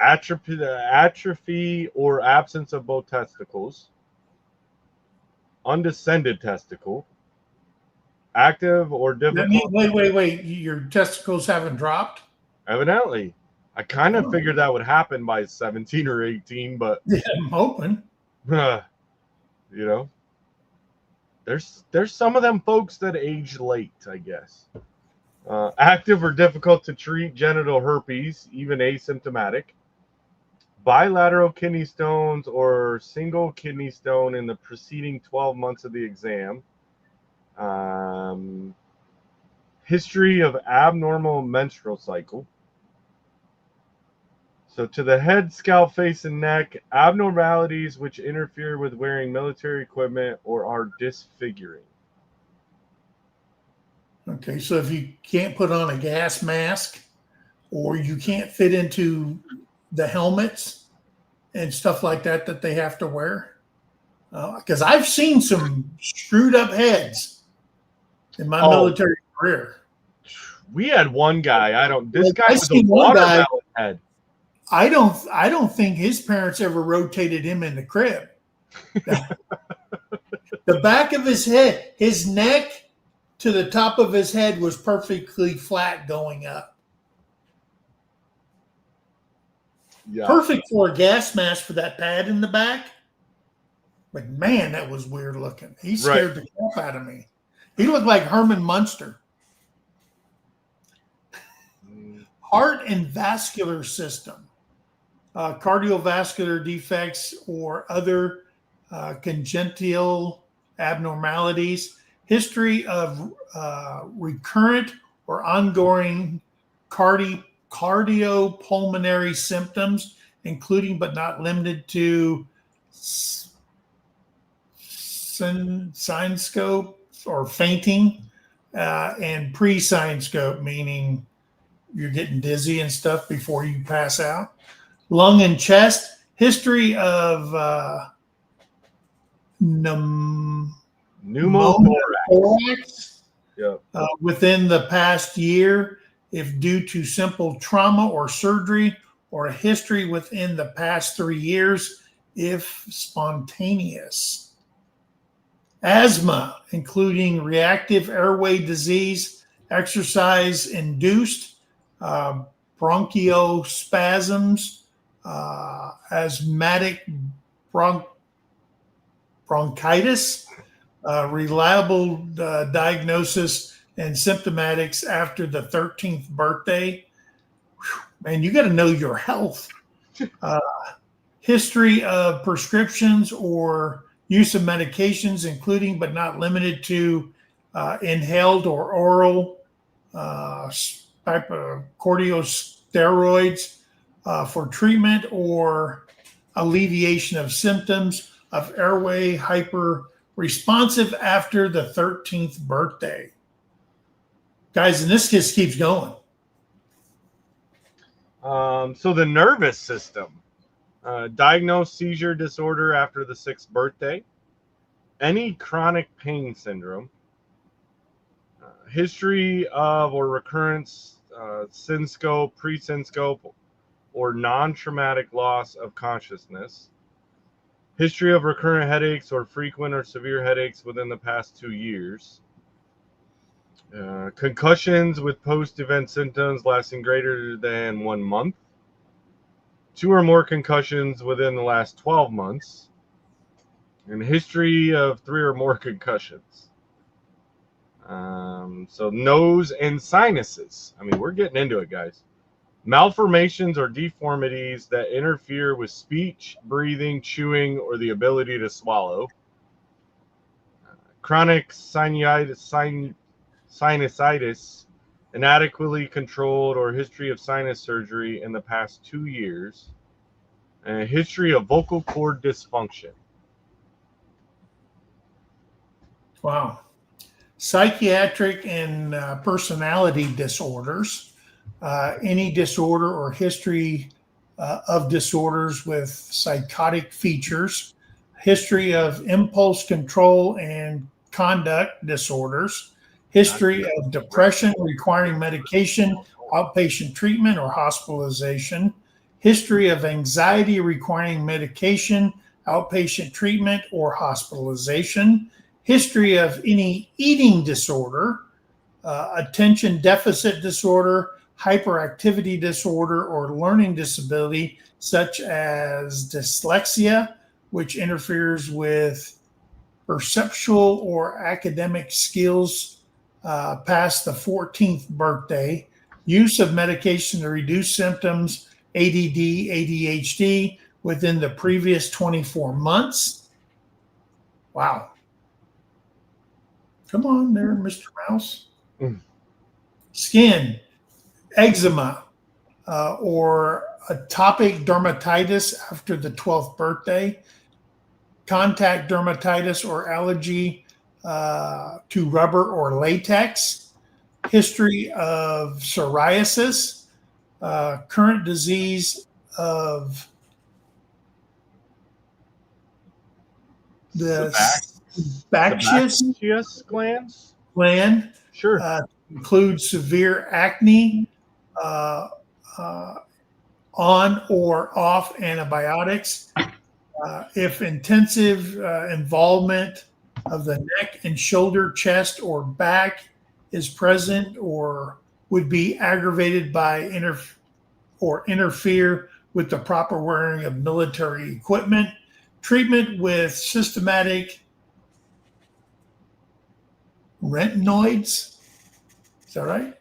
Atrophy or absence of both testicles. Undescended testicle. Active or difficult.
Wait. Your testicles haven't dropped?
Evidently. I kind of figured that would happen by 17 or 18, but
yeah, I'm hoping.
You know, there's some of them folks that age late, I guess. Active or difficult to treat genital herpes, even asymptomatic. Bilateral kidney stones or single kidney stone in the preceding 12 months of the exam. History of abnormal menstrual cycle. So to the head, scalp, face, and neck, abnormalities which interfere with wearing military equipment or are disfiguring.
Okay, so if you can't put on a gas mask or you can't fit into the helmets and stuff like that that they have to wear, because I've seen some screwed up heads in my military career.
We had one guy. This
Like,
guy
I
with a
seen one guy-
watermelon head.
I don't think his parents ever rotated him in the crib. The back of his head, his neck to the top of his head was perfectly flat going up.
Yeah.
Perfect for a gas mask for that pad in the back. But man, that was weird looking. He scared the crap out of me. He looked like Herman Munster. Heart and vascular system. Cardiovascular defects or other congenital abnormalities. History of recurrent or ongoing cardiopulmonary symptoms, including but not limited to synscope or fainting, and pre-synscope, meaning you're getting dizzy and stuff before you pass out. Lung and chest, history of pneumothorax within the past year, if due to simple trauma or surgery, or a history within the past 3 years, if spontaneous. Asthma, including reactive airway disease, exercise-induced, bronchospasms, asthmatic bronchitis, reliable diagnosis and symptomatics after the 13th birthday. Whew, man, you got to know your health. History of prescriptions or use of medications, including but not limited to inhaled or oral type of corticosteroids for treatment or alleviation of symptoms of airway hyper-responsive after the 13th birthday. Guys, and this just keeps going.
So the nervous system. Diagnosed seizure disorder after the 6th birthday. Any chronic pain syndrome. History of or recurrence, synscope, pre-synscope, or non-traumatic loss of consciousness. History of recurrent headaches or frequent or severe headaches within the past 2 years. Concussions with post-event symptoms lasting greater than 1 month. 2 or more concussions within the last 12 months. And history of 3 or more concussions. So nose and sinuses. I mean, we're getting into it, guys. Malformations or deformities that interfere with speech, breathing, chewing, or the ability to swallow. Chronic sinusitis, inadequately controlled or history of sinus surgery in the past 2 years. And a history of vocal cord dysfunction.
Wow. Psychiatric and personality disorders. Any disorder or history of disorders with psychotic features. History of impulse control and conduct disorders. History of depression requiring medication, outpatient treatment, or hospitalization. History of anxiety requiring medication, outpatient treatment, or hospitalization. History of any eating disorder, attention deficit disorder, hyperactivity disorder, or learning disability, such as dyslexia, which interferes with perceptual or academic skills past the 14th birthday, use of medication to reduce symptoms, ADD, ADHD, within the previous 24 months. Wow. Come on there, Mr. Mouse. Skin, eczema, or atopic dermatitis after the 12th birthday, contact dermatitis or allergy to rubber or latex, history of psoriasis, current disease of the sebaceous
Sebaceous glands?
gland,
Sure.
includes severe acne, on or off antibiotics, if intensive involvement of the neck and shoulder, chest, or back is present or would be aggravated by interfere with the proper wearing of military equipment, treatment with systematic retinoids. Is that right?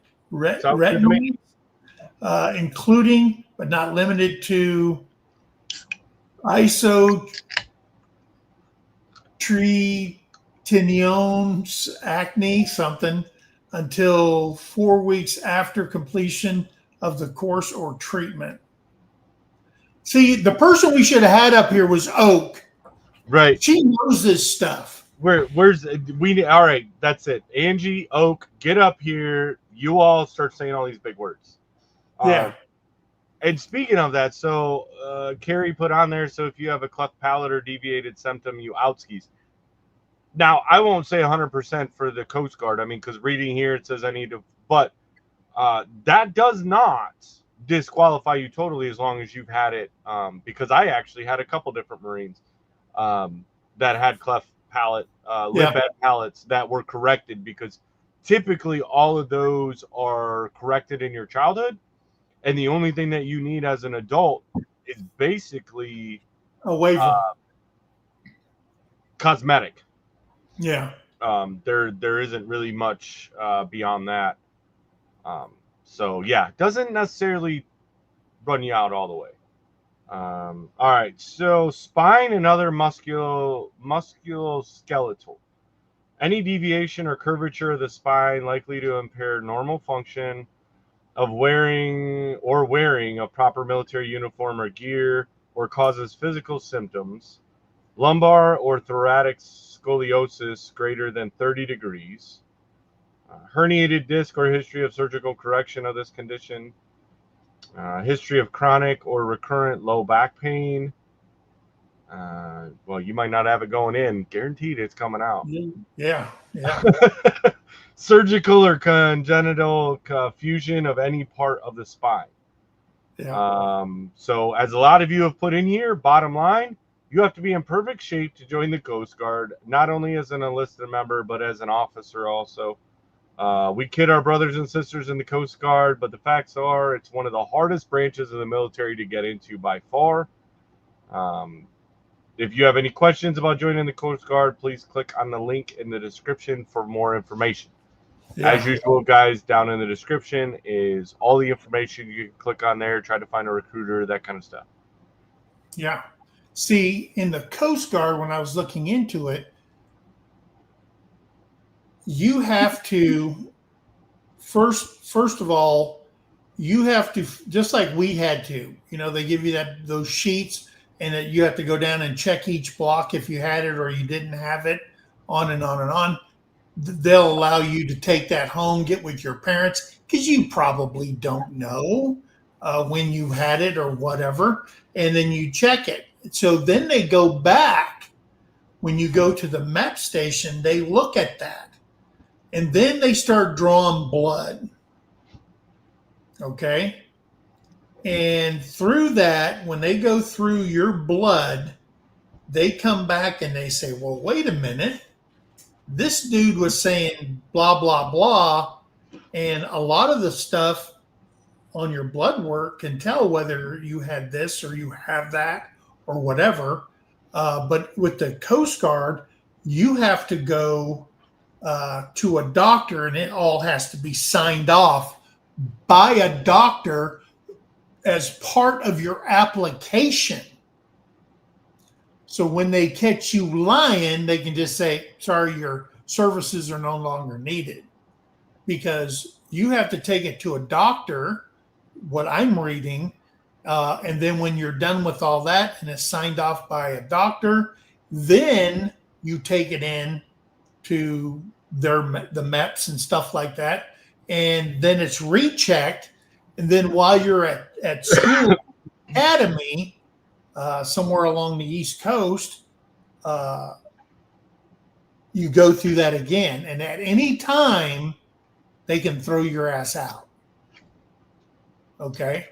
Sounds good to me.
Retinoids, including but not limited to isotretinoin acne something until 4 weeks after completion of the course or treatment. See, the person we should have had up here was Oak.
Right.
She knows this stuff.
Where's we? All right, that's it. Angie, Oak, get up here. You all start saying all these big words.
Yeah.
And speaking of that, so Carrie put on there, so if you have a cleft palate or deviated septum, you outskis. Now, I won't say 100% for the Coast Guard. I mean, because reading here, it says I need to, but that does not disqualify you totally as long as you've had it, because I actually had a couple different Marines that had cleft palate, lip and palates that were corrected, because typically all of those are corrected in your childhood. And the only thing that you need as an adult is basically
a waiver,
cosmetic.
Yeah.
There isn't really much beyond that. So yeah, doesn't necessarily run you out all the way. All right. So spine and other musculoskeletal. Any deviation or curvature of the spine likely to impair normal function of wearing a proper military uniform or gear, or causes physical symptoms, lumbar or thoracic scoliosis greater than 30 degrees, herniated disc or history of surgical correction of this condition, history of chronic or recurrent low back pain. Well, you might not have it going in. Guaranteed it's coming out.
Yeah.
Surgical or congenital fusion of any part of the spine.
Yeah.
So as a lot of you have put in here, bottom line, you have to be in perfect shape to join the Coast Guard, not only as an enlisted member, but as an officer also. We kid our brothers and sisters in the Coast Guard, but the facts are it's one of the hardest branches of the military to get into by far. If you have any questions about joining the Coast Guard, please click on the link in the description for more information.
Yeah.
As usual, guys, down in the description is all the information. You can click on there, try to find a recruiter, that kind of stuff.
Yeah. See, in the Coast Guard, when I was looking into it, you have to first of all, you have to, just like we had to, they give you those sheets, and that you have to go down and check each block if you had it or you didn't have it, on and on and on. They'll allow you to take that home, get with your parents, because you probably don't know when you had it or whatever, and then you check it. So then they go back. When you go to the MEP station, they look at that, and then they start drawing blood. Okay? And through that, when they go through your blood, they come back and they say, well, wait a minute. This dude was saying blah, blah, blah. And a lot of the stuff on your blood work can tell whether you had this or you have that or whatever. But with the Coast Guard, you have to go to a doctor, and it all has to be signed off by a doctor as part of your application. So when they catch you lying, they can just say, sorry, your services are no longer needed, because you have to take it to a doctor, what I'm reading. And then when you're done with all that and it's signed off by a doctor, then you take it in to the MEPs and stuff like that. And then it's rechecked. And then while you're at school academy, somewhere along the East Coast, you go through that again. And at any time they can throw your ass out. Okay?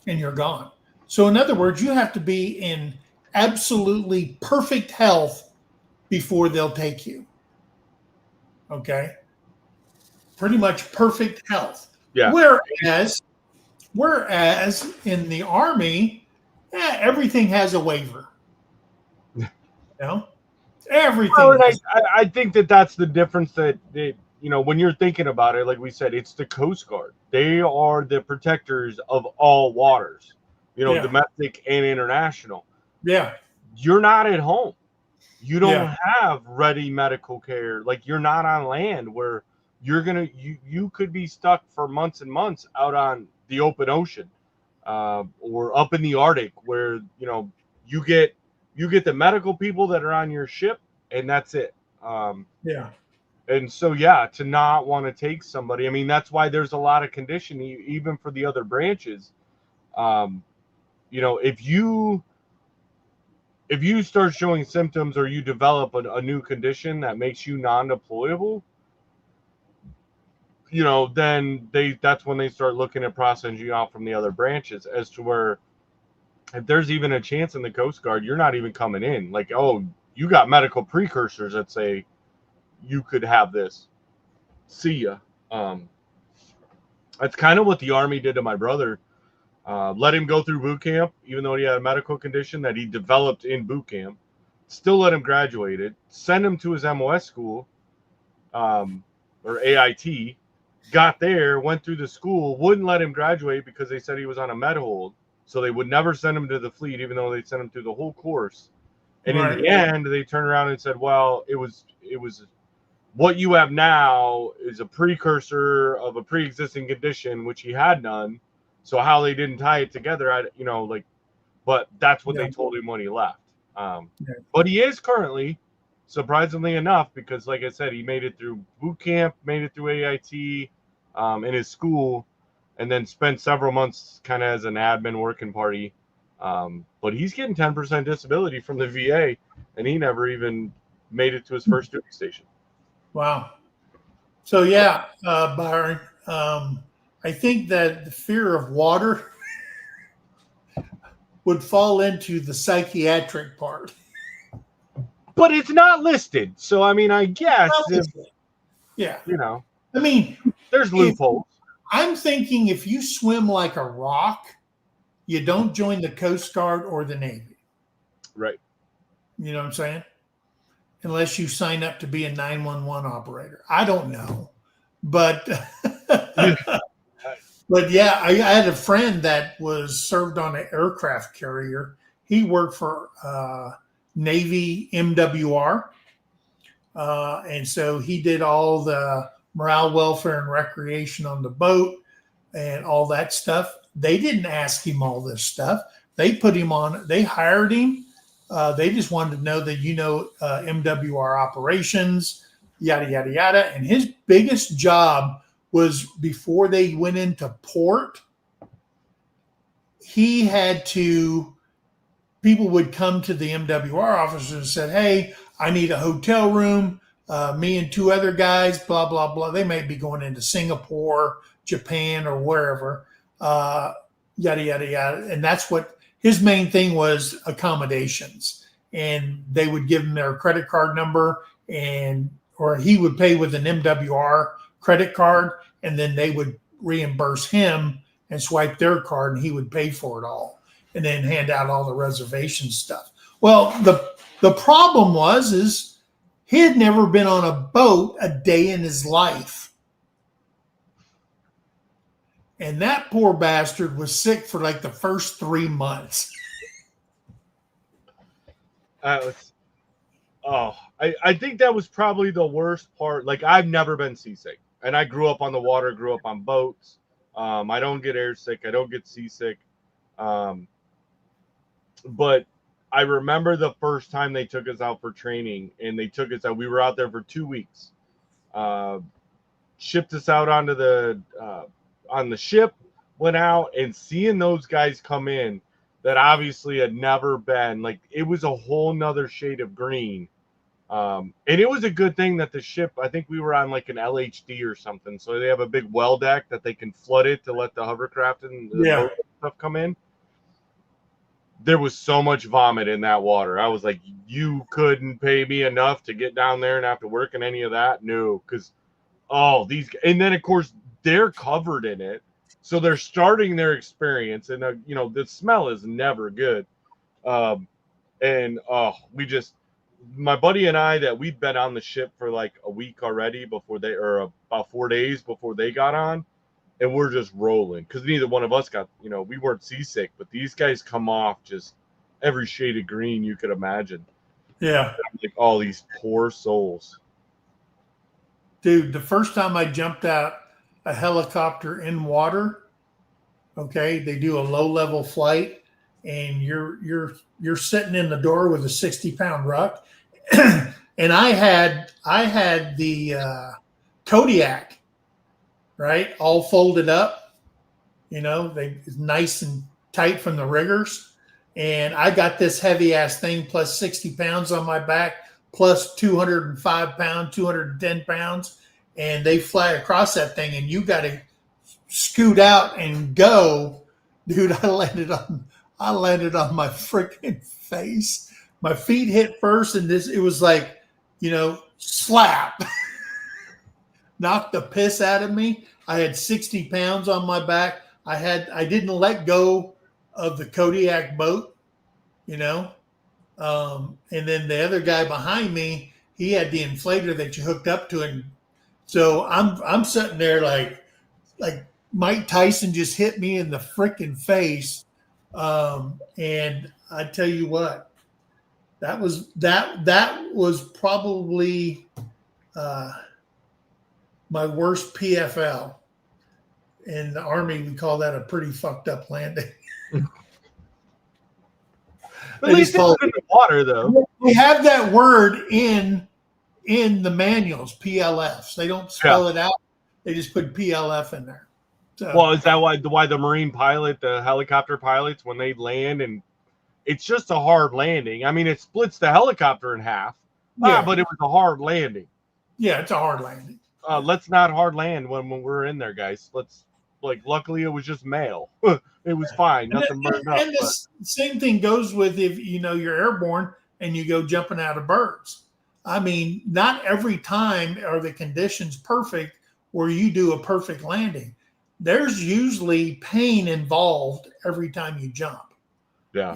And you're gone. So, in other words, you have to be in absolutely perfect health before they'll take you. Okay? Pretty much perfect health.
Yeah.
Whereas in the Army, everything has a waiver. You know? Everything.
Well, I think that's the difference that when you're thinking about it, like we said, it's the Coast Guard. They are the protectors of all waters,
Yeah.
domestic and international.
Yeah.
You're not at home. You don't
Yeah.
have ready medical care. Like, you're not on land where you could be stuck for months and months out on the open ocean, or up in the Arctic, where you get the medical people that are on your ship, and that's it.
Yeah.
And so, yeah, to not want to take somebody, I mean, that's why there's a lot of conditioning, even for the other branches. If you start showing symptoms, or you develop a new condition that makes you non-deployable, then that's when they start looking at processing you out from the other branches, as to where, if there's even a chance in the Coast Guard, you're not even coming in. Like, oh, you got medical precursors that say you could have this. See ya. That's kind of what the Army did to my brother. Let him go through boot camp, even though he had a medical condition that he developed in boot camp. Still let him graduate it. Send him to his MOS school, or AIT. Got there, went through the school, wouldn't let him graduate because they said he was on a med hold. So they would never send him to the fleet, even though they sent him through the whole course. And in the end, they turned around and said, well, it was what you have now is a precursor of a pre-existing condition, which he had none. So how they didn't tie it together, but that's what they told him when he left. But he is currently, surprisingly enough, because like I said, he made it through boot camp, made it through AIT, in his school, and then spent several months kind of as an admin working party. But he's getting 10% disability from the VA, and he never even made it to his first duty station.
Wow. So yeah, Byron, I think that the fear of water would fall into the psychiatric part.
But it's not listed. So, I mean, I guess,
yeah.
I mean, there's loopholes.
I'm thinking if you swim like a rock, you don't join the Coast Guard or the Navy.
Right.
You know what I'm saying? Unless you sign up to be a 911 operator. I don't know. But but yeah, I had a friend that was served on an aircraft carrier. He worked for Navy MWR. And so he did all the morale, welfare, and recreation on the boat and all that stuff. They didn't ask him all this stuff. They put him on, they hired him. They just wanted to know that MWR operations, yada, yada, yada. And his biggest job was, before they went into port, people would come to the MWR office and said, hey, I need a hotel room. Me and two other guys, blah, blah, blah. They may be going into Singapore, Japan, or wherever, yada, yada, yada. And that's what his main thing was, accommodations. And they would give him their credit card number, or he would pay with an MWR credit card, and then they would reimburse him and swipe their card, and he would pay for it all, and then hand out all the reservation stuff. Well, the problem is he had never been on a boat a day in his life. And that poor bastard was sick for like the first 3 months.
I think that was probably the worst part. Like, I've never been seasick, and I grew up on the water, grew up on boats. I don't get airsick. I don't get seasick. But I remember the first time they took us out for training, and they took us out. We were out there for 2 weeks. Shipped us out onto on the ship, went out, and seeing those guys come in that obviously had never been, like, it was a whole nother shade of green And it was a good thing that the ship, I think we were on like an LHD or something, so they have a big well deck that they can flood it to let the hovercraft and the boat stuff come in. There was so much vomit in that water. I was like, you couldn't pay me enough to get down there and have to work in any of that? No, because and then of course they're covered in it, so they're starting their experience, and the smell is never good. My buddy and I, that we'd been on the ship for like a week already or about 4 days before they got on, and we're just rolling because neither one of us got, we weren't seasick, but these guys come off just every shade of green you could imagine.
Yeah.
Like all these poor souls.
Dude, the first time I jumped out a helicopter in water, okay, they do a low-level flight, and you're sitting in the door with a 60-pound ruck. And I had the Kodiak, right, all folded up, it's nice and tight from the riggers. And I got this heavy-ass thing plus 60 pounds on my back, plus 205 pounds, 210 pounds, and they fly across that thing, and you got to scoot out and go. Dude, I landed on my freaking face. My feet hit first, and it was like, slap. Knocked the piss out of me. I had 60 pounds on my back. I didn't let go of the Kodiak boat, and then the other guy behind me, he had the inflator that you hooked up to it. So I'm sitting there like Mike Tyson just hit me in the freaking face. And I tell you what, that was probably my worst PFL. In the Army, we call that a pretty fucked up landing.
At least it's in the water, though.
We have that word in the manuals, PLFs. They don't spell it out. They just put PLF in there. So,
well, is that why the Marine pilot, the helicopter pilots, when they land, and it's just a hard landing. I mean, it splits the helicopter in half, but it was a hard landing.
Yeah, it's a hard landing.
Let's not hard land when we're in there, guys. Luckily it was just mail. It was fine. Nothing burned up.
And the same thing goes with if you're airborne and you go jumping out of birds. I mean, not every time are the conditions perfect where you do a perfect landing. There's usually pain involved every time you jump.
Yeah.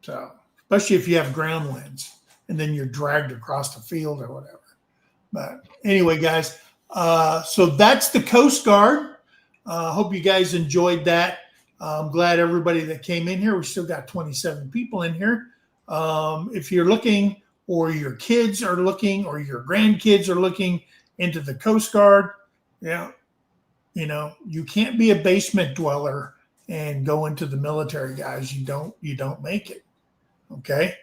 So especially if you have ground winds and then you're dragged across the field or whatever. But anyway, guys, so that's the Coast Guard. Hope you guys enjoyed that. I'm glad everybody that came in here. We still got 27 people in here. If you're looking, or your kids are looking, or your grandkids are looking into the Coast Guard, you can't be a basement dweller and go into the military, guys. You don't make it. Okay.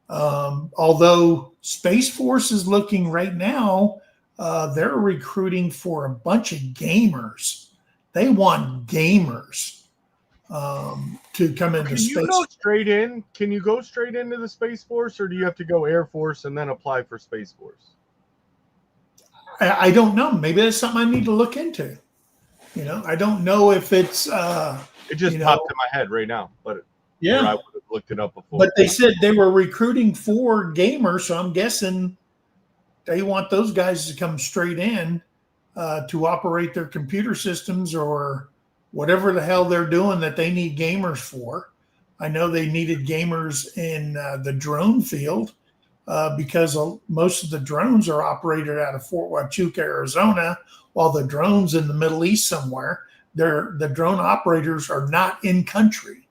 Although Space Force is looking right now, they're recruiting for a bunch of gamers. They want gamers to come into space.
Can you go straight into the Space Force, or do you have to go Air Force and then apply for Space Force?
I don't know. Maybe that's something I need to look into. I don't know if it's.
It just popped in my head right now, but I would have looked it up before.
But they said they were recruiting for gamers, so I'm guessing they want those guys to come straight in to operate their computer systems or whatever the hell they're doing that they need gamers for. I know they needed gamers in the drone field because most of the drones are operated out of Fort Huachuca, Arizona, while the drones in the Middle East somewhere, the drone operators are not in country.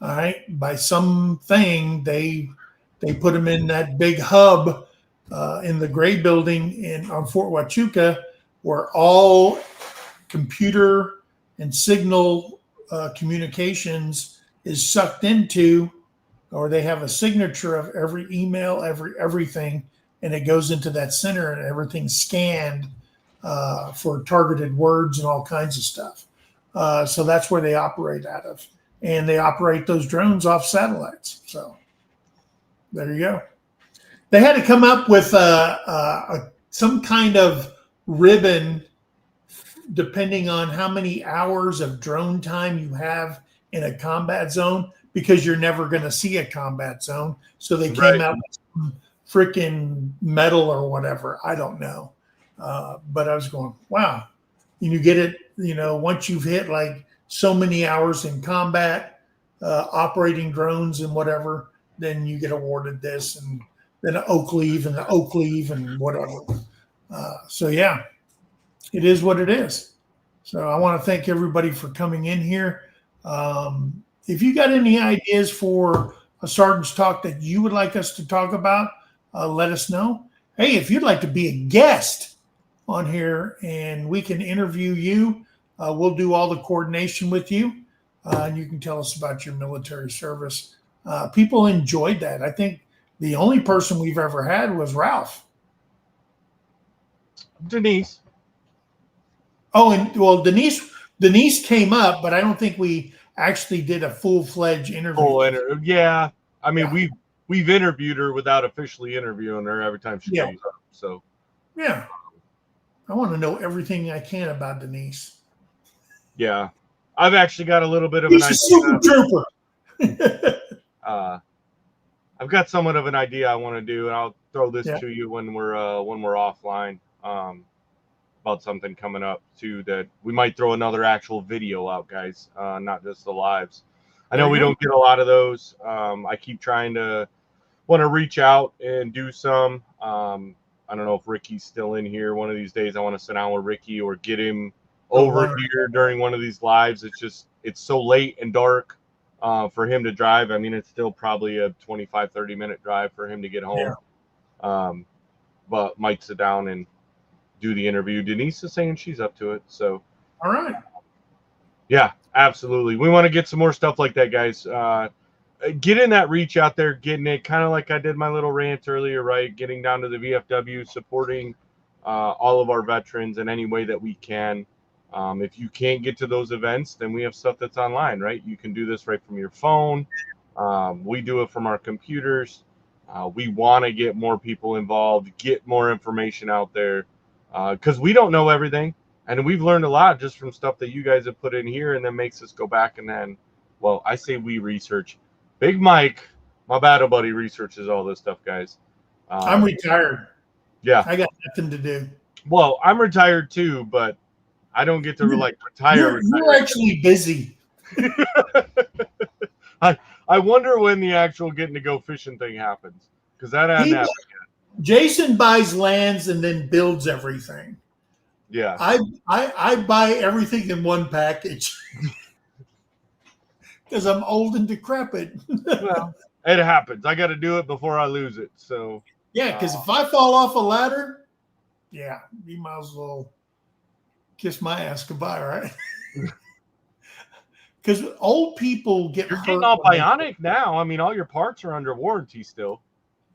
All right. By something, they put them in that big hub in the Gray Building on Fort Huachuca, where all computer and signal communications is sucked into, or they have a signature of every email, everything, and it goes into that center, and everything's scanned for targeted words and all kinds of stuff. So that's where they operate out of. And they operate those drones off satellites. So there you go. They had to come up with some kind of ribbon depending on how many hours of drone time you have in a combat zone, because you're never going to see a combat zone. So they came
Right.
out with some freaking metal or whatever. I don't know. But I was going, wow. And you get it, once you've hit like so many hours in combat, operating drones and whatever, then you get awarded this, and then an oak leave and the oak leave and whatever. So yeah, it is what it is. So I want to thank everybody for coming in here. If you got any ideas for a Sergeant's Talk that you would like us to talk about, let us know. Hey, if you'd like to be a guest on here and we can interview you, we'll do all the coordination with you, and you can tell us about your military service. People enjoyed that. I think the only person we've ever had was Ralph.
Denise.
Oh, and well, Denise came up, but I don't think we actually did a full-fledged interview.
Yeah. I mean,
Yeah.
we've interviewed her without officially interviewing her every time she
Yeah.
comes up. So
Yeah. I want to know everything I can about Denise.
yeah, I've actually got a little bit of
She's
an
a super trooper.
I've got somewhat of an idea I want to do, and I'll throw this
Yeah.
to you when we're offline. About something coming up too, that we might throw another actual video out, guys, not just the lives. I know
There
we
you go.
don't get a lot of those. I keep trying to want to reach out and do some. I don't know if Ricky's still in here. One of these days I want to sit down with Ricky or get him over
wonderful.
here during one of these lives. It's so late and dark for him to drive. I mean, it's still probably a 25-30 minute drive for him to get home. But might sit down and do the interview. Denise is saying she's up to it. So
All right.
yeah, absolutely. We want to get some more stuff like that, guys. Getting that reach out there, getting it kind of like I did my little rant earlier, right? Getting down to the VFW, supporting all of our veterans in any way that we can. If you can't get to those events, then we have stuff that's online, right? You can do this right from your phone. We do it from our computers. We want to get more people involved, get more information out there, because we don't know everything. And we've learned a lot just from stuff that you guys have put in here, and then makes us go back and then, well, I say we research. Big Mike, my battle buddy, researches all this stuff, guys.
I'm retired.
Yeah.
I got nothing to do.
Well, I'm retired too, but I don't get to retire.
You're actually busy.
I wonder when the actual getting to go fishing thing happens, because that hadn't happened yet.
Jason buys lands and then builds everything.
Yeah.
I buy everything in one package because I'm old and decrepit.
Well, it happens. I got to do it before I lose it. So
yeah, because if I fall off a ladder, yeah, you might as well kiss my ass goodbye, right? Because old people get
you're
hurt.
getting all bionic now. I mean, all your parts are under warranty still.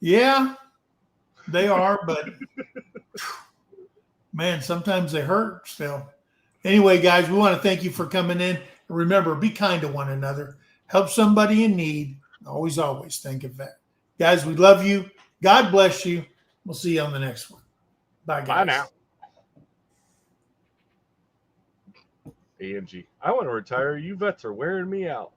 Yeah, they are, but man, sometimes they hurt still. Anyway, guys, we want to thank you for coming in. Remember, be kind to one another. Help somebody in need. Always, always think of that. Guys, we love you. God bless you. We'll see you on the next one. Bye, guys.
Bye now. AMG. I want to retire. You vets are wearing me out.